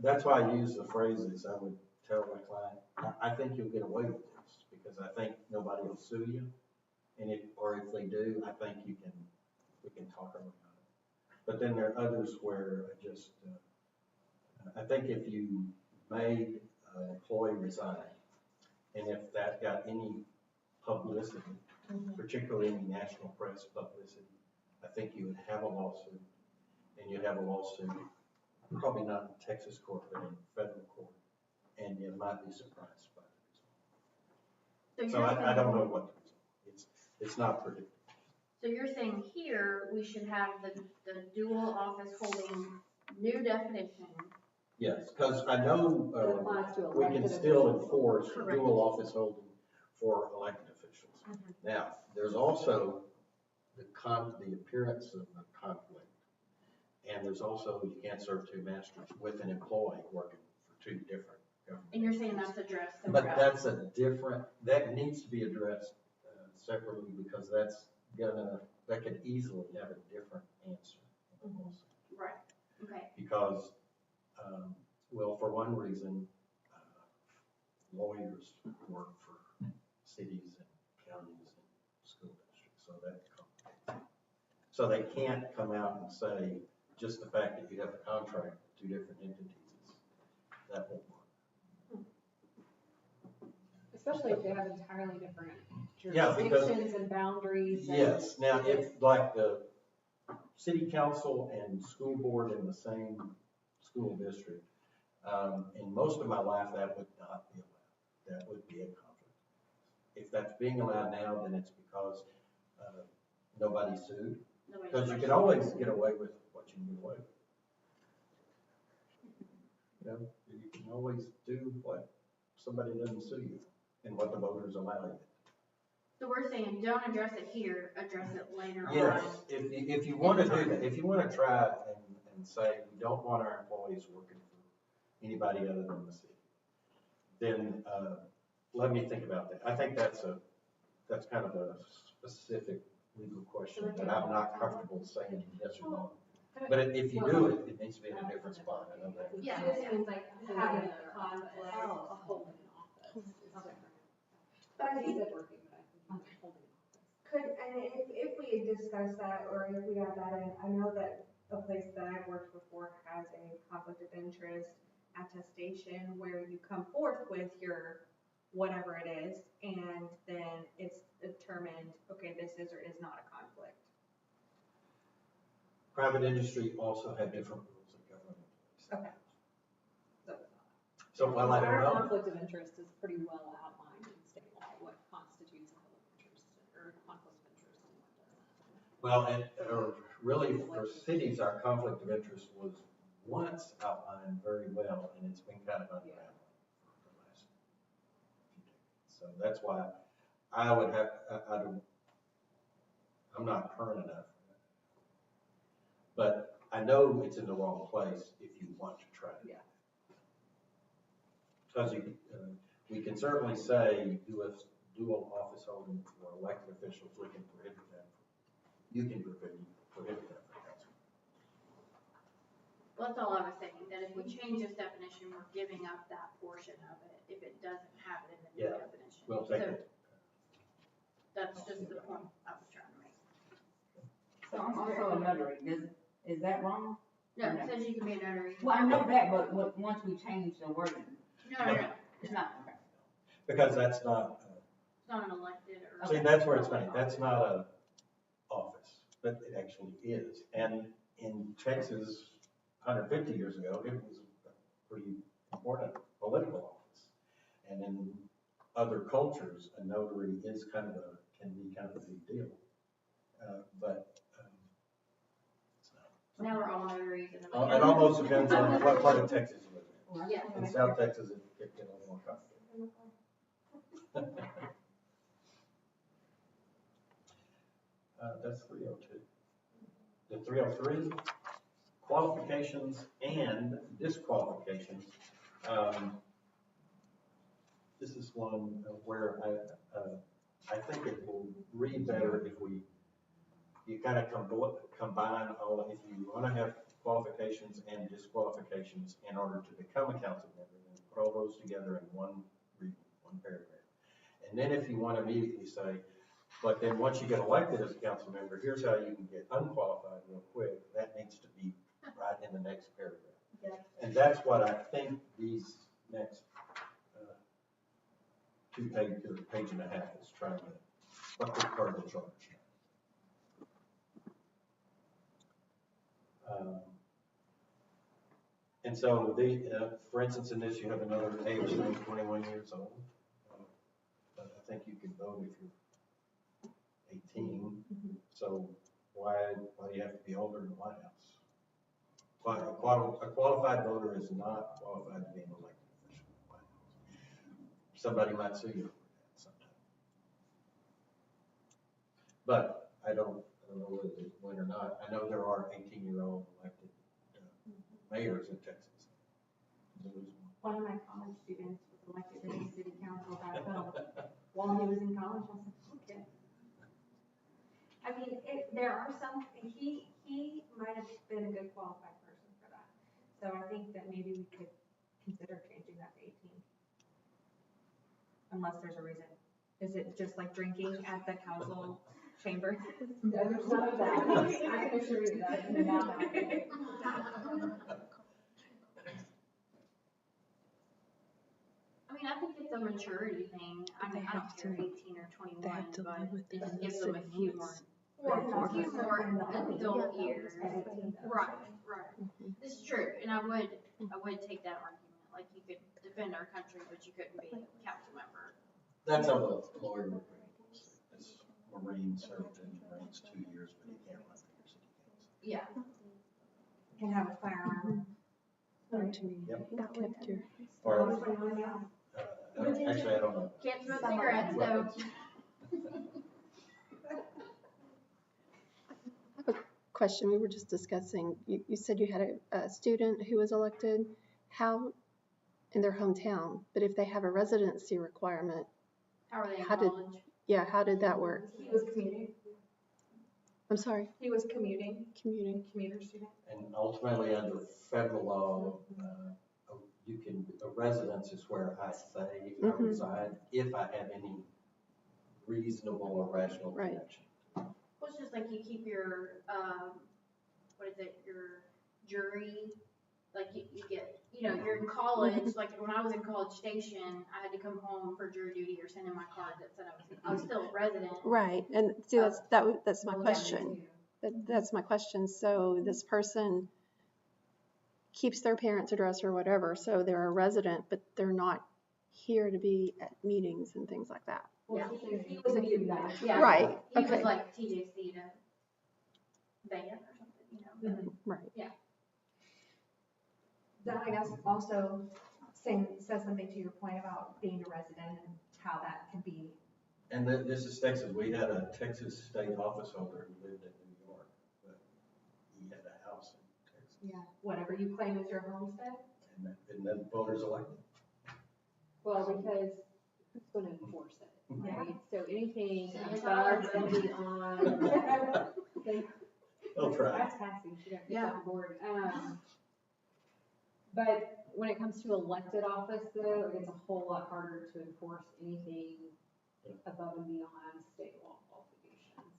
that's why I use the phrases. I would tell my client, I think you'll get away with this, because I think nobody will sue you. And if they do, I think we can talk around it. But then there are others where I think if you made an employee resign, and if that got any publicity, particularly any national press publicity, I think you would have a lawsuit, and you'd have a lawsuit, probably not in Texas court, but in federal court, and you might be surprised by the result. So I don't know what the result is. It's not predictable. So you're saying here, we should have the dual office holding new definition. Yes, because I know It applies to we can elected still officials. enforce Correct. dual office holding for elected officials. Now, there's also the appearance of a conflict. And there's also, you can't serve two masters with an employee working for two different government. And you're saying that's addressed But throughout? that's that needs to be addressed separately, because that could easily have a different answer. Right, okay. Because, well, for one reason, lawyers work for cities and counties and school districts, so they can't come out and say, just the fact that you have a contract with two different entities, that won't work. Especially if they have entirely different Yeah, because- jurisdictions and boundaries. and- Yes, now if like the city council and school board in the same school district, in most of my life, that would not be allowed. That would be a conflict. If that's being allowed now, then it's because nobody sued. Because you can always get away with what you can get away with. You know, you can always do what somebody doesn't sue you and what the voters allow you. So we're saying don't address it here, address it later on. Yes, if you want to do that, if you want to try and say we don't want our employees working for anybody other than the city, then let me think about that. I think that's kind of a specific legal question that I'm not comfortable saying yes or no. But if you do it, it needs to be in a different spot. I know that. Yeah. It just means like having a conflict. A holding office is different. But I He think said working, but I think holding office. and if we discuss that, or if we add that in, I know that a place that I've worked before has a conflict of interest attestation where you come forth with your whatever it is, and then it's determined, okay, this is or is not a conflict. Private industry also have different rules that govern employees. Okay. So, well, I don't Our know. conflict of interest is pretty well outlined in state law, what constitutes a public interest or conflict of interest and what doesn't. Well, really for cities, our conflict of interest was once outlined very well, and it's been kind of unraveled for the last few decades. So that's why I would have, I'm not current enough. But I know it's in the wrong place if you want to try it. Yeah. Because we can certainly say dual office holding for elected officials, we can prohibit that. You can prohibit that for council. Well, that's all I was saying, that if we change this definition, we're giving up that portion of it, if it doesn't have it in the new Yeah, definition. we'll take So it. that's just the point I was trying to make. So I'm also a notary, is that wrong? No, it says you can be a notary. Well, I know that, but once we change the wording, No, it's not, okay. Because that's not, it's not an elected or. see, that's where it's funny. That's not a office, but it actually is. And in Texas, 150 years ago, it was a pretty important political office. And in other cultures, a notary is can be kind of a big deal. But it's not. Now we're all notaries in the. It almost depends on what part of Texas you live Yeah. in. In South Texas, it gets a little more complicated. That's 302. The 303, qualifications and disqualifications. This is one where I think it will read better if you kind of combine all, if you want to have qualifications and disqualifications in order to become a council member, then put all those together in one paragraph. And then if you want to immediately say, but then once you get elected as a council member, here's how you can get unqualified real quick, that needs to be right in the next paragraph. And that's what I think these next page and a half is trying to, what the part of the charge. And so for instance, in this, you have another age range, 21 years old. But I think you can vote if you're 18. So why do you have to be older in the White House? A qualified voter is not qualified to be an elected official in the White House. Somebody might sue you for that sometime. But I don't know whether they win or not. I know there are 18-year-old elected mayors in Texas. One of my college students was elected to the city council back home while he was in college. I was like, okay. I mean, there are some, he might have been a good qualified person for that. So I think that maybe we could consider changing that to 18. Unless there's a reason. Is it just like drinking at the council chamber? No, there's none of that. I can assure you that is not happening. I mean, I think it's a maturity thing. I mean, I don't care 18 or 21, but it just gives them a few more adult years. Right. This is true, and I would take that argument. Like, you could defend our country, but you couldn't be a council member. That's how the lawyer would put it. This Marine served in the Marines 2 years, but he can't run for city council. Yeah. Can have a firearm. Yep. That kept your. Or, actually, I don't know. Can't smoke cigarettes, though. I have a question. We were just discussing, you said you had a student who was elected. How, in their hometown, but if they have a residency requirement, How are they in How did- college? how did that work? He was commuting. I'm sorry, He was commuting, commuting. commuter student. And ultimately, under federal law, a residence is where I say I reside if I have any reasonable or rational Right. connection. Well, it's just like you keep your, your jury, like you get, you're in college, like when I was in College Station, I had to come home for jury duty or send in my card that said I was still a resident. Right, and see, that's my question. That's my question. So this person keeps their parents' address or whatever, so they're a resident, but they're not here to be at meetings and things like that. Yeah. He was a commuter. Yeah. Right, He okay. was like TJC to Van or something, Right. That, I guess, also says something to your point about being a resident and how that can be. And this is Texas. We had a Texas state office holder who lived in New York, but he had a house in Texas. Yeah. Whatever you claim as your homestead. And then voters elected. Well, because who's going to enforce it, Yeah. right? So anything So above and beyond. They'll try. That's Cassie, she got kicked off the board. But when it comes to elected office though, it's a whole lot harder to enforce anything above and beyond state law qualifications.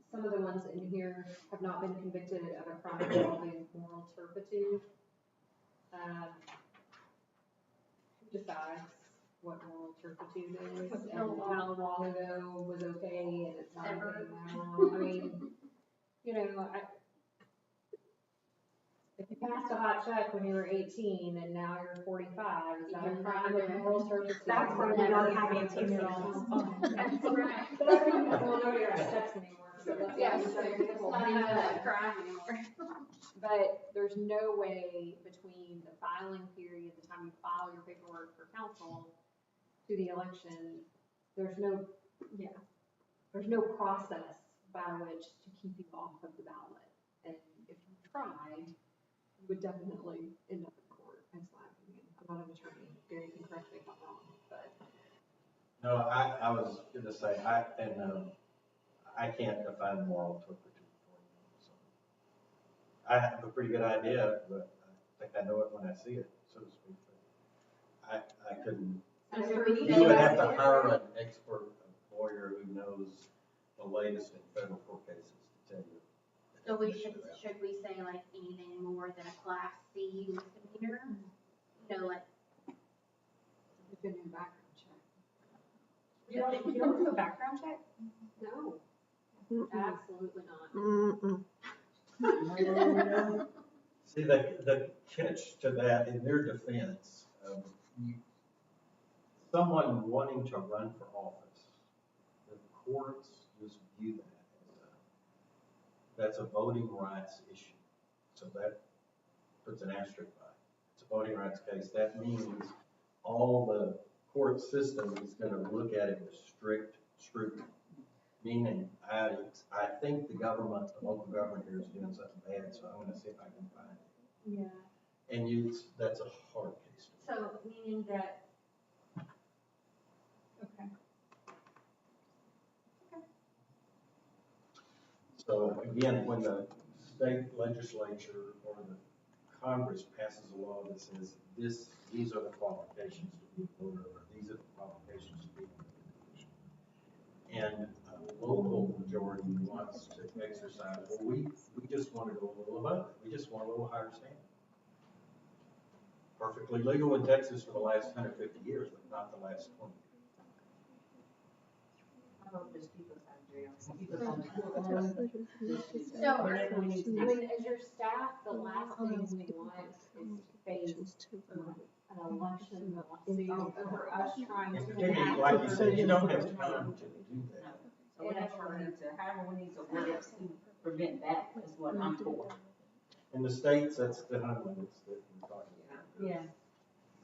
Some of the ones in here have not been convicted of a crime involving moral turpitude. Who decides what moral turpitude is and how long ago was okay and it's not okay now? I mean, if you passed a hot check when you were 18 and now you're 45, is that a crime of moral turpitude? That's where we don't have 18-year-olds. That's right. But I mean, well, nobody has steps anymore. So let's It's not not even a crime anymore. But there's no way between the filing period, the time you file your paperwork for council, to the election, there's no process by which to keep you off of the ballot. And if you tried, you would definitely end up in court, that's my opinion. I'm not an attorney, Gary can correct me if I'm wrong, but. No, I was going to say, I can't define moral turpitude for you. So I have a pretty good idea, but I think I know it when I see it, so to speak. I couldn't, So So we we you would have to hire an expert lawyer who knows the latest in federal court cases to tell you. So should we say like anything more than a class C misdemeanor? You know, like, It's a new background check. You don't do a background check? No, Mm-mm. absolutely not. Mm-mm. See, the catch to that, in their defense, someone wanting to run for office, the courts just view that as that's a voting rights issue. So that puts an asterisk by it. It's a voting rights case. That means all the court system is going to look at it with strict scrutiny. Meaning, I think the government, the local government here is doing something bad, so I'm going to see if I can find it. Yeah. And that's a hard case. So meaning that, okay. So again, when the state legislature or the Congress passes a law that says these are the qualifications to be a voter, or these are the qualifications to be a politician, and a local majority wants to exercise, well, we just want to go a little above it. We just want a little higher standard. Perfectly legal in Texas for the last 150 years, but not the last 20 years. I hope just keep us out of jail. Keep us out of jail. So- Whatever we need to I do. mean, as your staff, the last thing we want is to face an election lawsuit over us trying And to particularly, enact. like you said, you don't have time to do that. So whatever we need to, however we need to work to prevent that is what I'm for. In the states, that's the time limits that we're talking about. Yeah.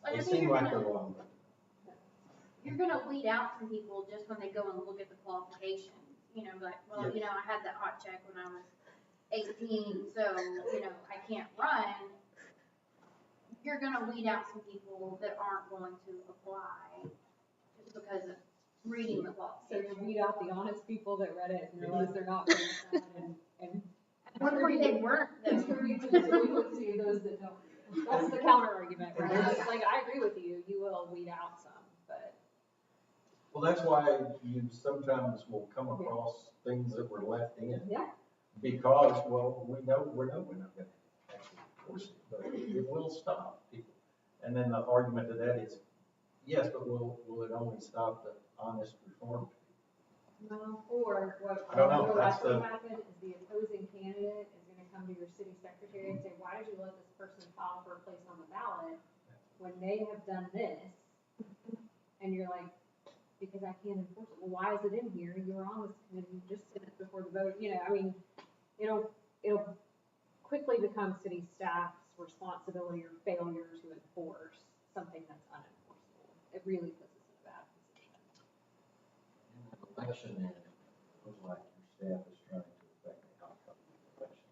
like I They think seem you're like they're gonna, long, but you're gonna weed out some people just when they go and look at the qualifications. You know, like, well, Yes. you know, I had that hot check when I was 18, so, you know, I can't run. You're gonna weed out some people that aren't going to apply just because of reading the So qualifications. you weed out the honest people that read it and realize they're not going to and What if they weren't though? contribute to the delinquency of those that don't read it. That's the counter argument, right? It's like, I agree with you, you will weed out some, but. well, that's why you sometimes will come across things that were left in. Yeah. Because, well, we know we're not going to actually enforce it, but it will stop people. And then the argument to that is, yes, but will it only stop the honest reformed people? Well, or what I don't know, will that's likely the- happen is the opposing candidate is gonna come to your city secretary and say, why did you let this person file for a place on the ballot when they have done this? And you're like, because I can't enforce it. Well, why is it in here? You were on this committee, you just did it before the vote, you know, I mean, it'll quickly become city staff's responsibility or failure to enforce something that's unenforceable. It really puts us in a bad position. In an election, and it looks like your staff is trying to affect the outcome of the election.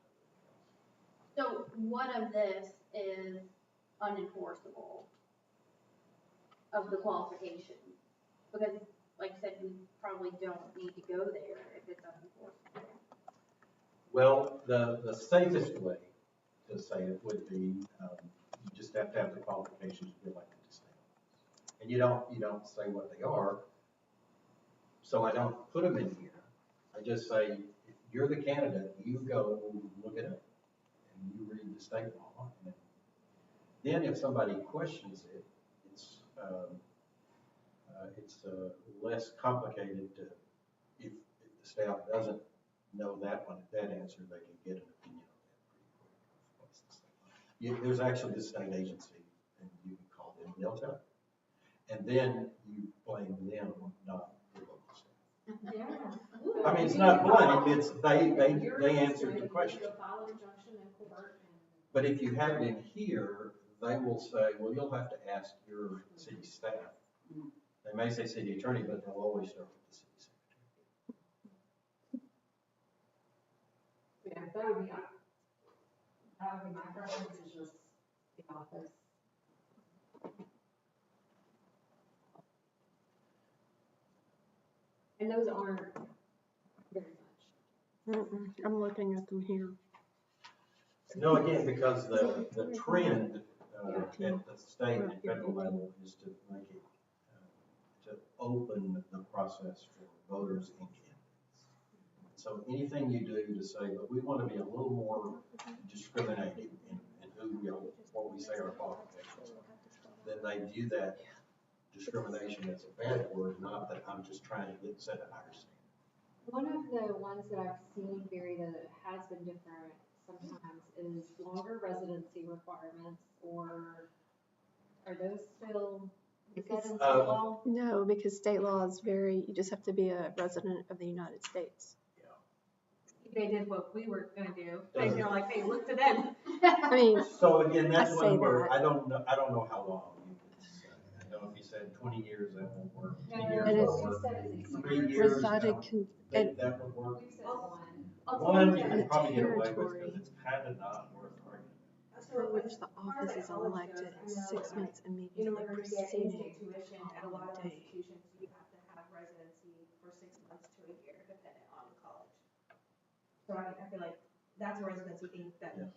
So what of this is unenforceable of the qualifications? Because like you said, we probably don't need to go there if it's unenforceable. Well, the safest way to say it would be, you just have to have the qualifications to be elected to state office. And you don't say what they are, so I don't put them in here. I just say, if you're the candidate, you go look at it, and you read the state law. And then if somebody questions it, it's less complicated to, if the staff doesn't know that answer, they can get an opinion on that pretty quick. There's actually this state agency, and you can call them, they'll tell you. And then you blame them, not the local staff. Yeah. I mean, it's not blame, it's they answered the question. You'll file an injunction in court and. But if you have it in here, they will say, well, you'll have to ask your city staff. They may say city attorney, but they'll always start with the city secretary. Yeah, that would be my preference is just the office. And those aren't very much. Mm-mm. I'm looking at them here. No, again, because the trend at the state and federal level is to make it, to open the process for voters and candidates. So anything you do to say, but we want to be a little more discriminating in who we are, what we say our qualifications are, then they view that discrimination as a bad word, not that I'm just trying to get set a higher standard. One of the ones that I've seen, Barry, that has been different sometimes is longer residency requirements, or are those still, is that in state law? No, because state law is very, you just have to be a resident of the United States. They did what we were gonna do. They're like, hey, look to them. I mean, So again, that's I one say where that. I don't know how long you could say. I know if you said 20 years, that won't work. 10 years And won't it's work. 3 years, resided that would work. We've said one. One you And can the probably get away with territory. because it's kind of not worth arguing. for which the office is elected 6 months In immediately order to get preceding in-state tuition at a lot of day. institutions, you have to have residency for 6 months to a year, depending on the college. So I feel like that's a residency thing that Yeah.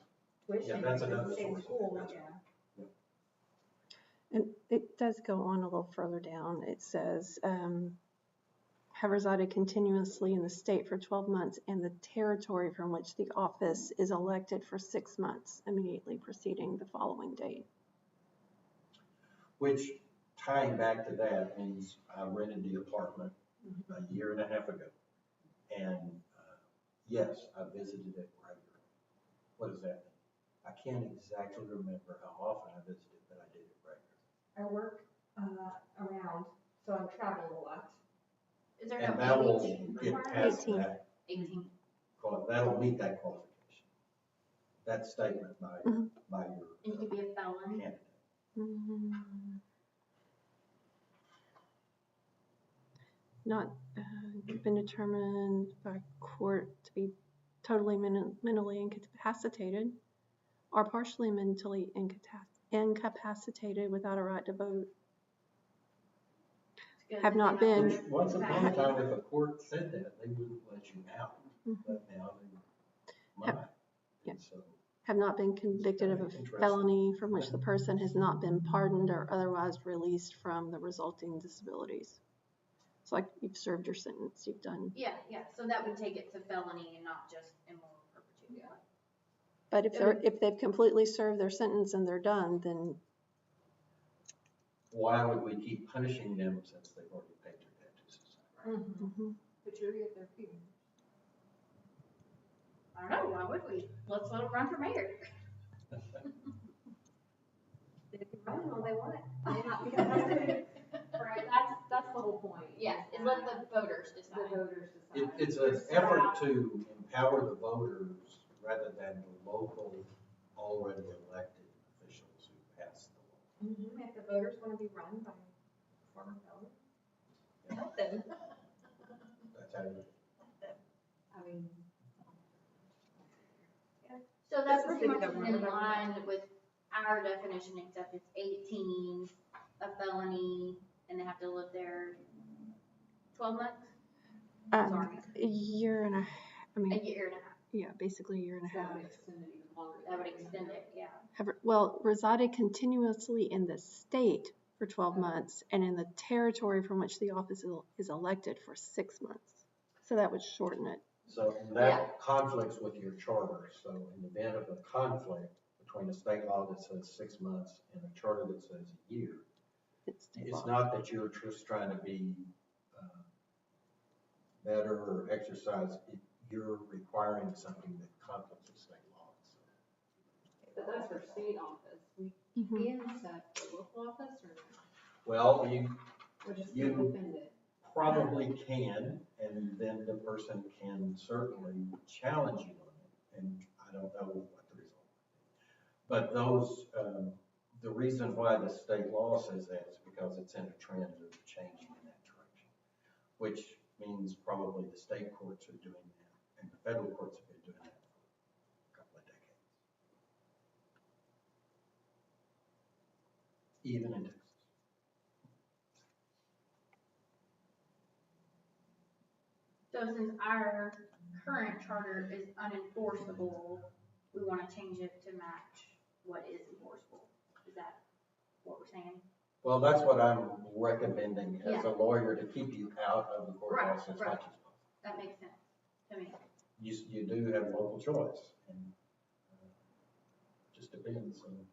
tuition Yeah, that's is another in source of it, school, that's yeah. And it does go on a little further down. It says, have resided continuously in the state for 12 months and the territory from which the office is elected for 6 months immediately preceding the following date. Which, tying back to that, means I rented the apartment a year and a half ago. And yes, I visited it regularly. What does that mean? I can't exactly remember how often I visited, but I did it regularly. I work around, so I'm traveling a lot. Is there And no that will age get requirement? past 18. that, 18. that'll meet that qualification. That statement by your And you could be a felon. candidate. Not been determined by court to be totally mentally incapacitated or partially mentally incapacitated without a right to vote. It's good Have that not they been. know Which, once upon a time, if a court said that, they wouldn't let you out. But now they might. Yeah. And so, Have not been convicted of a Interesting. felony from which the person has not been pardoned or otherwise released from the resulting disabilities. It's like you've served your sentence, you've done. Yeah, so that would take it to felony and not just immoral perpetuity. But if they've completely served their sentence and they're done, then why would we keep punishing them since they've already paid their debt to society? The jury of their peers. I don't know, why would we? Let's let them run for mayor. They can run all they want. Right, that's the whole point. Yeah, and let the voters The decide. voters decide. It's an effort to empower the voters rather than the local, already elected officials who pass the law. If the voters want to be run by former felons, help them. That's how you. I mean, So that's This is pretty much city government, in whatever. line with our definition, except it's 18, a felony, and they have to live there 12 months? Sorry. a year and a half, I A mean, year and a half. yeah, basically a year and a that half. would extend it even longer. That would extend it, yeah. Well, resided continuously in the state for 12 months and in the territory from which the office is elected for 6 months. So that would shorten it. So that conflicts with your charter. So in the event of a conflict between a state law that says 6 months and a charter that says a year, It's state it's law. not that you're just trying to be better or exercise. You're requiring something that conflicts with state law. But that's for state office. We can set the local office or not? Well, you Or just You- defend it? probably can, and then the person can certainly challenge you on it. And I don't know what the result will be. But those, the reason why the state law says that is because it's in a trend of changing in that direction, which means probably the state courts are doing that, and the federal courts have been doing that for a couple of decades. Even in Texas. So since our current charter is unenforceable, we want to change it to match what is enforceable. Is that what we're saying? Well, that's what I'm recommending as Yeah. a lawyer, to keep you out of the courthouse as much Right. as possible. That makes sense to me. You do have local choice, and just depends. And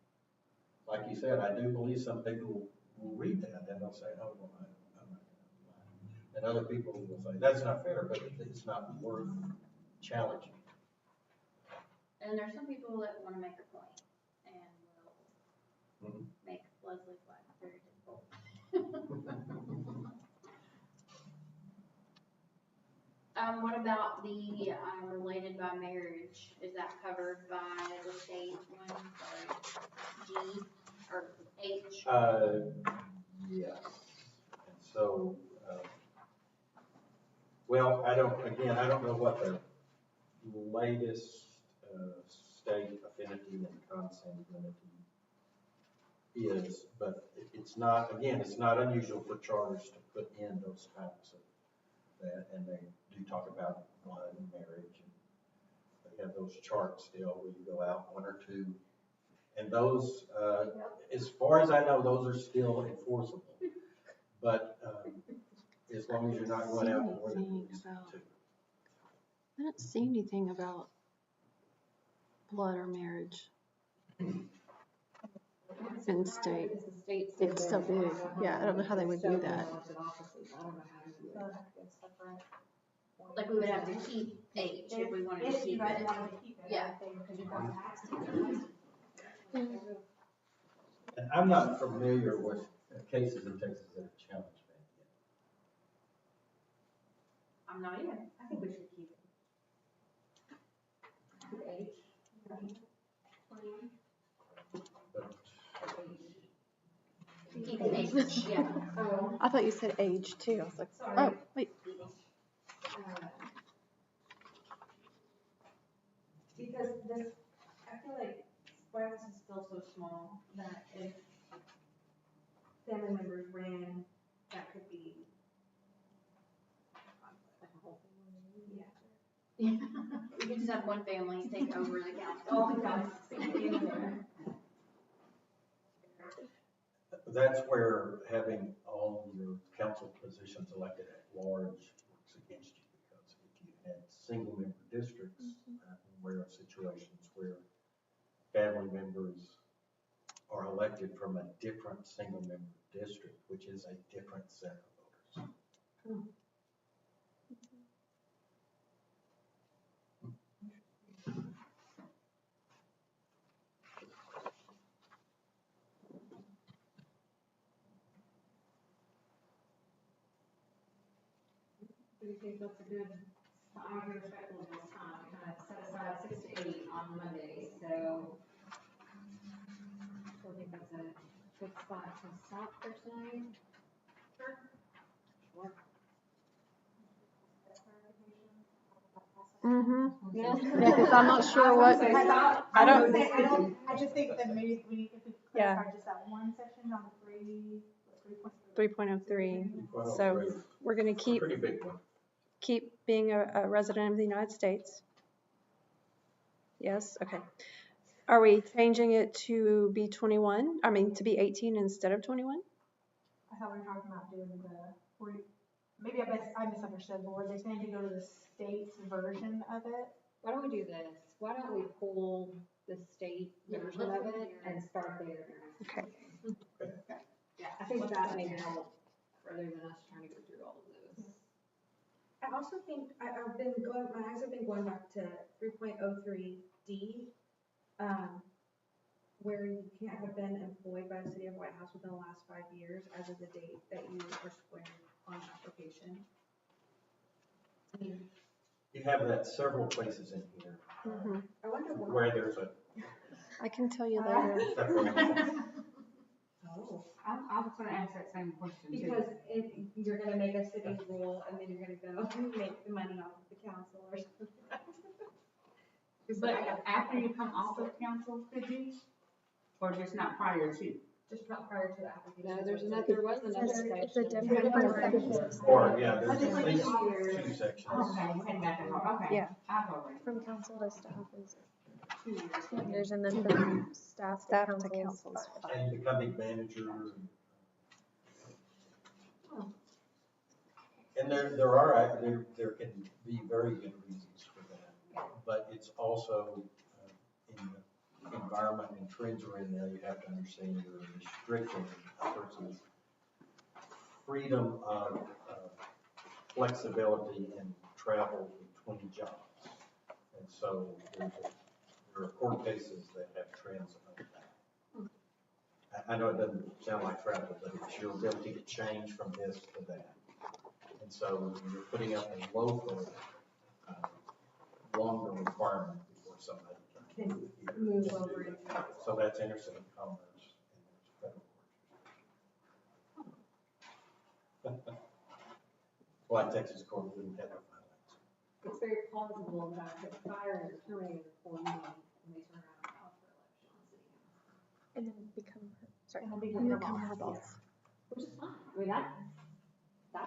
like you said, I do believe some people will read that and they'll say, oh, well, I'm not gonna lie. And other people will say, that's not fair, but it's not worth challenging. And there's some people that want to make a point and will Mhm. make Leslie's life very difficult. What about the related by marriage? Is that covered by the state one? Sorry, G or H? Yes. And so, well, I don't know what the latest state affinity and consanguinity is, but it's not unusual for charters to put in those types of that, and they do talk about blood and marriage, and they have those charts still where you go out one or two, and those, as far as I know, those are still enforceable, but as long as you're not going out more than at least two. I don't see anything about blood or marriage in state. It's the state. It's so big. Yeah, I don't know how they would do that. I don't know how to do it. Like we would have to keep H if we wanted to If you keep guys it. wanted to keep it, Yeah. I think, because you've got tax deductions. And I'm not familiar with cases in Texas that have challenged that yet. I'm not either. I think we should keep it. H. Keep H, yeah. Oh. I thought you said age too. I was like, Sorry. oh, wait. Because this, I feel like Sparks is still so small that if family members ran, that could be. Yeah. We could just have one family take over the council. Oh my God. That's where having all your council positions elected at large works against you, because if you had single member districts, I'm aware of situations where family members are elected from a different single member district, which is a different set of voters. Do you think that's a good, I'm very respectful of this time, we kind of set aside 6 to 8 on Monday, so. I think that's a good spot to stop for tonight. Sure. Mm-hmm. Yeah. Yeah, because I'm not sure what, I don't- I just think that maybe if we Yeah. clarify just that one section on the 3.03. 3.03. So we're going to keep Pretty big one. being a resident of the United States. Yes, okay. Are we changing it to be 21? I mean, to be 18 instead of 21? I thought we were talking about doing maybe I misunderstood, but were they saying to go to the state's version of it? Why don't we do this? Why don't we pull the state version of it and start there? Okay. Yeah, I think that may help rather than us trying to go through all of those. I also think, my eyes have been going back to 3.03D, where you can't have been employed by the city of White House within the last 5 years as of the date that you are squared on the application. You have that several places in here Mm-hmm. I wonder why. where there's a I can tell you later. separation. Oh. I was gonna ask that same question too. Because if you're gonna make a city rule and then you're gonna go make the money off of the council or something. But after you come off of council, could you? Or just not prior to? Just not prior to the application. No, there was another section. It's a different section. Or, yeah, there's I think at like least 2 years. two sections. Okay, we hadn't got that far, okay. Yeah. I'll go right. From council to staff is 2 years. 2 years and then from staff to council's 5. And becoming manager. And there can be very good reasons for that. But it's also, in the environment and trends are in there, you have to understand you're restricting a person's freedom of flexibility and travel between jobs. And so there are court cases that have trends of that. I know it doesn't sound like travel, but it's your ability to change from this to that. And so you're putting up a local, longer requirement before somebody can Move over into. So that's interstate commerce and there's federal court. Why Texas court wouldn't have a violence. It's very plausible that I could fire or terminate an employee and they turn around and call for election on city council. And then become, sorry, And then become her her boss. boss. Which is fine. I mean, that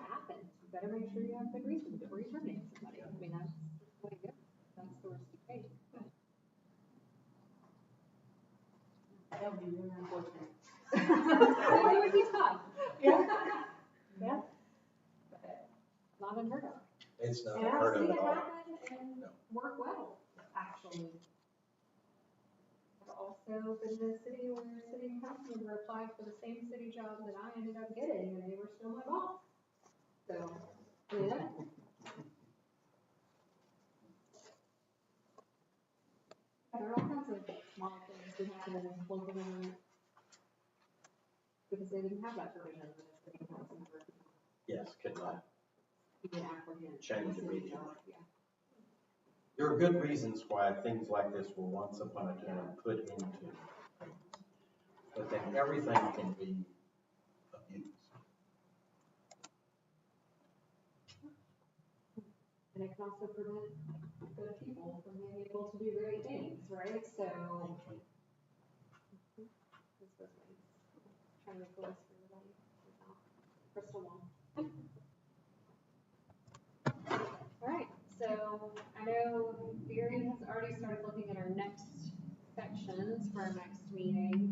happens. You better make sure you have good reason before you terminate somebody. I mean, that's the way it goes. That's the risk you take. That would be really unfortunate. It would be tough. Yeah. Yeah. But not unheard of. It's not And I've unheard of seen at it all. happen and work well, actually. I've also been in a city where a city council member applied for the same city job that I ended up getting, and they were still my boss. So, yeah. There are all kinds of small things that happen in local government. Because they didn't have that provision in the city council member. Yes, could not. Be an applicant. Change for the city immediately. job, yeah. There are good reasons why things like this were once upon a time put into, but then everything can be abused. And it can also prevent good people from being able to do great things, right? So, this was my, trying to make a list for everybody, without crystal ball. All right, so I know Barry has already started looking at our next sections for our next meeting.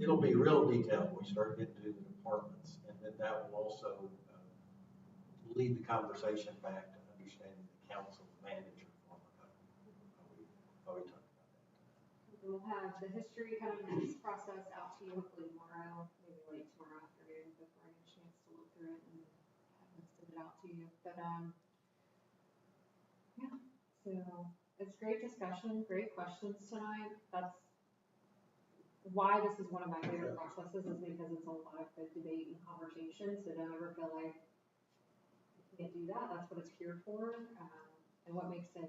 It'll be real detailed when we start getting to the departments, and then that will also lead the conversation back to understanding the council manager form of government. How we talked about that. And we'll have the history kind of process out to you hopefully tomorrow, maybe late tomorrow afternoon before I get a chance to look through it and send it out to you. But, yeah, so it's great discussion, great questions tonight. That's why this is one of my favorite processes, is because it's a lot of good debate and conversation. So don't ever feel like you can't do that. That's what it's here for. And what makes it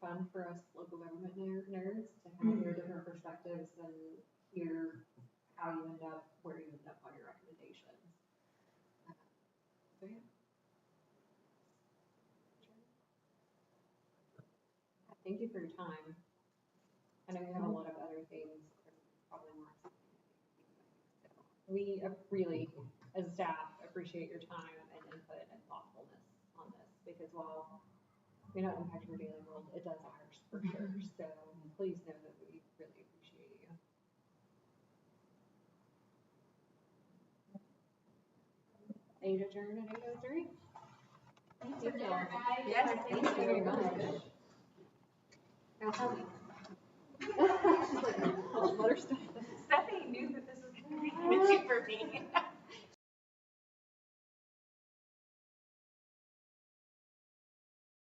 fun for us local government nerds to kind of hear different perspectives and hear how you end up where you end up on your recommendations. So yeah. Thank you for your time. I know you have a lot of other things, probably more. We really, as staff, appreciate your time and input and thoughtfulness on this, because while it may not impact your daily world, it does ours for sure. So please know that we really appreciate you. ADJOURN at 8:03. Thanks Thank for you. dinner, guys. Yes, thank you very much. Now tell me. She's like, oh, let her stuff. Stephanie knew that this was going to be an issue for me.